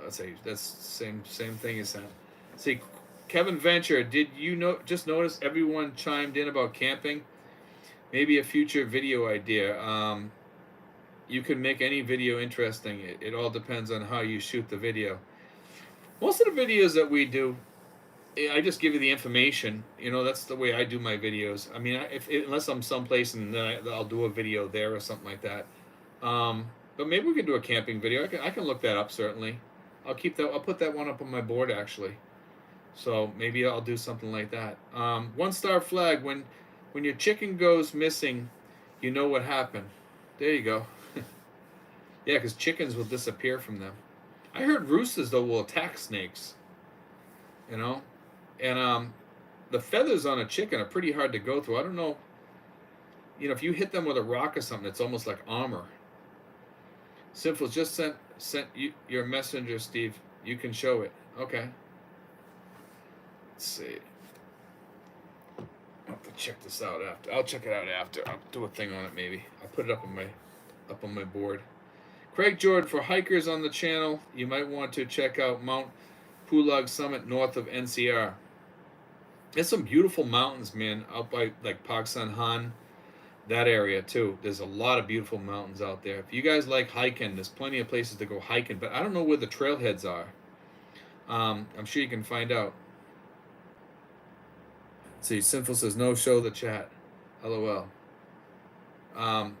Let's say that's same thing as that. See, Kevin Venture, did you just notice everyone chimed in about camping? Maybe a future video idea. You can make any video interesting. It all depends on how you shoot the video. Most of the videos that we do, I just give you the information. That's the way I do my videos. I mean, unless I'm someplace and then I'll do a video there or something like that. But maybe we can do a camping video. I can look that up, certainly. I'll put that one up on my board, actually. So maybe I'll do something like that. One Star Flag, when your chicken goes missing, you know what happened. There you go. Yeah, because chickens will disappear from them. I heard roosters, though, will attack snakes. And the feathers on a chicken are pretty hard to go through. I don't know. If you hit them with a rock or something, it's almost like armor. Simple just sent you your messenger, Steve. You can show it. Okay. Let's see. I'll have to check this out after. I'll check it out after. I'll do a thing on it maybe. I'll put it up on my board. Craig Jordan, for hikers on the channel, you might want to check out Mount Pulag Summit north of NCR. There's some beautiful mountains, man, out by like Pagsanhan, that area too. There's a lot of beautiful mountains out there. If you guys like hiking, there's plenty of places to go hiking, but I don't know where the trailheads are. I'm sure you can find out. See, Sinful says, no, show the chat. LOL. Let me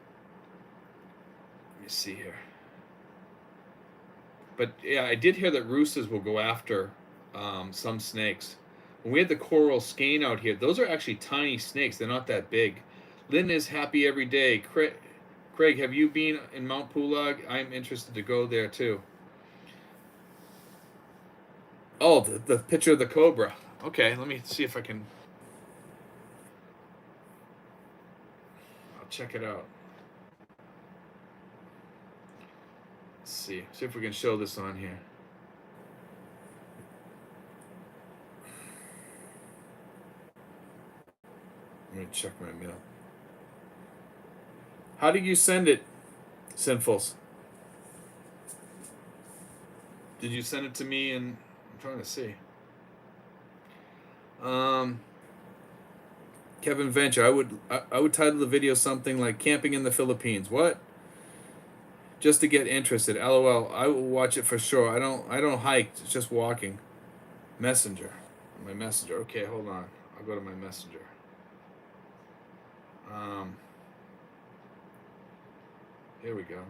see here. But yeah, I did hear that roosters will go after some snakes. When we had the coral skein out here, those are actually tiny snakes. They're not that big. Lynn is happy every day. Craig, have you been in Mount Pulag? I'm interested to go there too. Oh, the picture of the cobra. Okay, let me see if I can. I'll check it out. Let's see if we can show this on here. Let me check my mail. How did you send it, Sinfuls? Did you send it to me? And I'm trying to see. Kevin Venture, I would title the video something like "Camping in the Philippines." What? Just to get interested. LOL. I will watch it for sure. I don't hike. It's just walking. Messenger. My messenger. Okay, hold on. I'll go to my messenger. Here we go.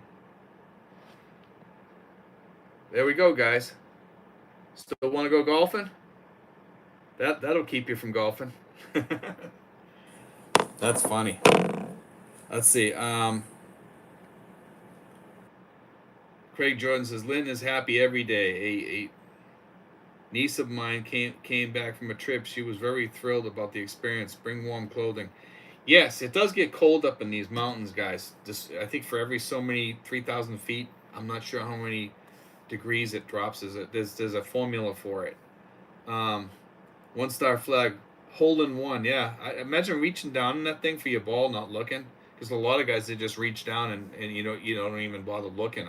There we go, guys. Still want to go golfing? That'll keep you from golfing. That's funny. Let's see. Craig Jordan says Lynn is happy every day. A niece of mine came back from a trip. She was very thrilled about the experience. Bring warm clothing. Yes, it does get cold up in these mountains, guys. Just I think for every so many 3,000 feet, I'm not sure how many degrees it drops. There's a formula for it. 1 star flag, hole in one. Yeah, I imagine reaching down in that thing for your ball, not looking, because a lot of guys they just reach down and you don't even bother looking.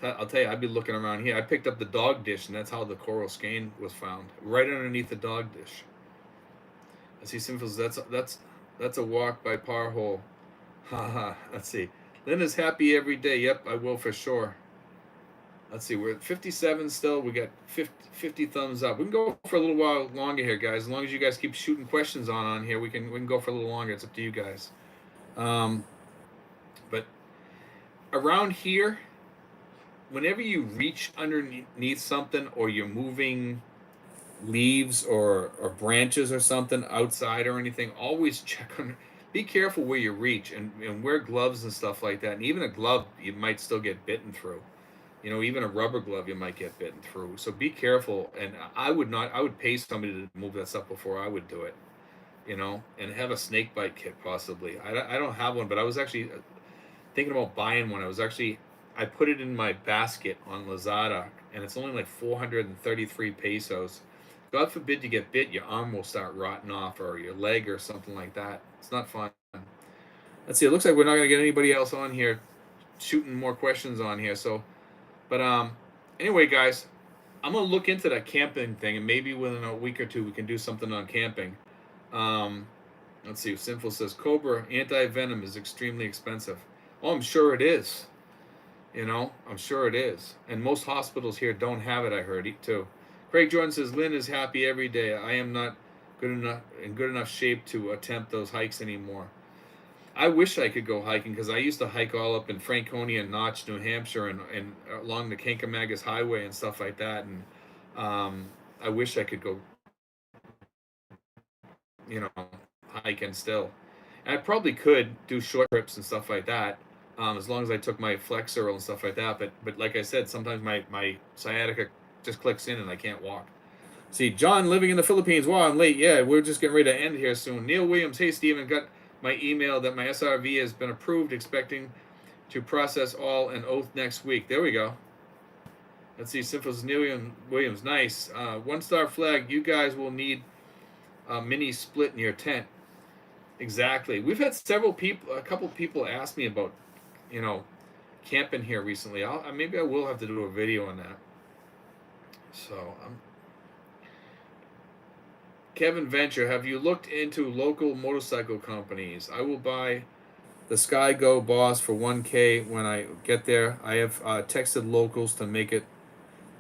I'll tell you, I'd be looking around here. I picked up the dog dish, and that's how the coral skein was found, right underneath the dog dish. I see Simples. That's a walk by par hole. Haha. Let's see. Lynn is happy every day. Yep, I will for sure. Let's see. We're at 57 still. We got 50 thumbs up. We can go for a little while longer here, guys. As long as you guys keep shooting questions on here, we can go for a little longer. It's up to you guys. But around here, whenever you reach underneath something or you're moving leaves or branches or something outside or anything, always check on. Be careful where you reach and wear gloves and stuff like that. And even a glove, you might still get bitten through. Even a rubber glove, you might get bitten through. So be careful. And I would pay somebody to move that stuff before I would do it. And have a snake bite kit possibly. I don't have one, but I was actually thinking about buying one. I put it in my basket on Lazada, and it's only like 433 pesos. God forbid you get bit, your arm will start rotting off, or your leg, or something like that. It's not fun. Let's see. It looks like we're not gonna get anybody else on here shooting more questions on here. So, but anyway, guys, I'm gonna look into that camping thing, and maybe within a week or two we can do something on camping. Let's see. Sinful says Cobra anti-venom is extremely expensive. Oh, I'm sure it is. I'm sure it is. And most hospitals here don't have it, I heard too. Craig Jordan says, Lynn is happy every day. I am not good enough shape to attempt those hikes anymore. I wish I could go hiking because I used to hike all up in Franconia and Notch, New Hampshire, and along the Kankamagus Highway and stuff like that. And I wish I could go, hiking still. And I probably could do short trips and stuff like that. As long as I took my flexor and stuff like that. But like I said, sometimes my sciatica just clicks in and I can't walk. See, John living in the Philippines. Wow, I'm late. Yeah, we're just getting ready to end here soon. Neil Williams. Hey, Steven, got my email that my SRV has been approved, expecting to process all and oath next week. There we go. Let's see, Simple Neil Williams. Nice. 1-star flag. You guys will need a mini split in your tent. Exactly. We've had a couple people ask me about camping here recently. Maybe I will have to do a video on that. So, Kevin Venture, have you looked into local motorcycle companies? I will buy the Sky Go Boss for 1K when I get there. I have texted locals to make it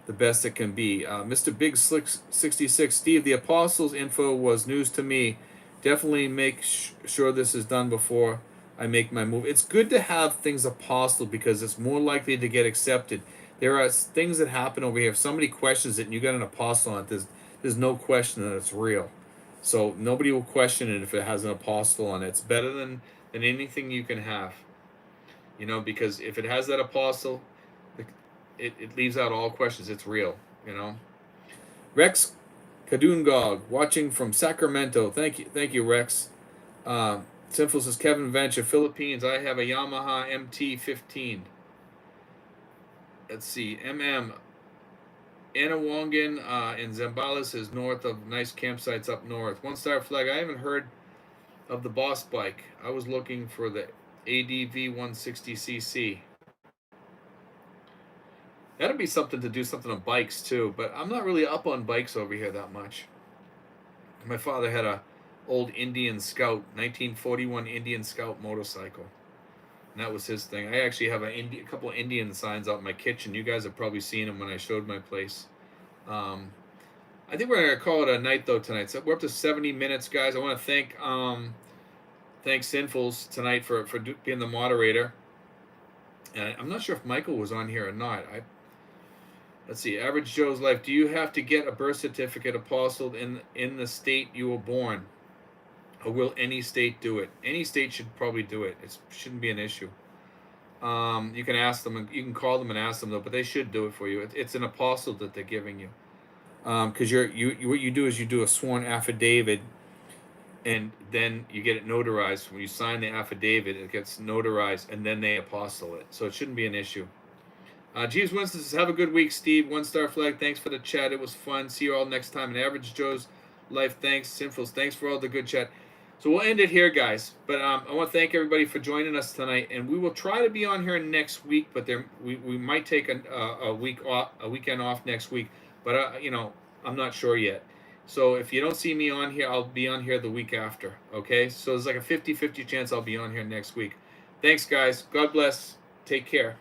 the best it can be. Mr. Big Slick 66, Steve, the Apostles info was news to me. Definitely make sure this is done before I make my move. It's good to have things apostilled because it's more likely to get accepted. There are things that happen over here. If somebody questions it and you got an apostle on it, there's no question that it's real. So nobody will question it if it has an apostle on it. It's better than anything you can have. You know, because if it has that apostle, it leaves out all questions. It's real, you know. Rex Kadungog, watching from Sacramento. Thank you, Rex. Sinful says Kevin Venture, Philippines. I have a Yamaha MT-15. Let's see, MM. Anawangan and Zambales is north of nice campsites up north. One Star Flag. I haven't heard of the Boss bike. I was looking for the ADV 160cc. That'd be something to do something on bikes too, but I'm not really up on bikes over here that much. My father had a old Indian Scout, 1941 Indian Scout motorcycle, and that was his thing. I actually have a couple of Indian signs out in my kitchen. You guys have probably seen them when I showed my place. I think we're gonna call it a night though tonight. So we're up to 70 minutes, guys. I want to thank Sinfuls tonight for being the moderator. And I'm not sure if Michael was on here or not. Let's see. Average Joe's Life. Do you have to get a birth certificate apostilled in the state you were born, or will any state do it? Any state should probably do it. It shouldn't be an issue. You can ask them. You can call them and ask them though, but they should do it for you. It's an apostle that they're giving you. Because what you do is you do a sworn affidavit, and then you get it notarized. When you sign the affidavit, it gets notarized, and then they apostle it. So it shouldn't be an issue. Jeeves Winston says, have a good week, Steve. 1 Star Flag, thanks for the chat. It was fun. See you all next time. And Average Joe's Life, thanks. Sinfuls, thanks for all the good chat. So we'll end it here, guys. But I want to thank everybody for joining us tonight. And we will try to be on here next week, but we might take a weekend off next week. But, I'm not sure yet. So if you don't see me on here, I'll be on here the week after. Okay? So there's like a 50-50 chance I'll be on here next week. Thanks, guys. God bless. Take care.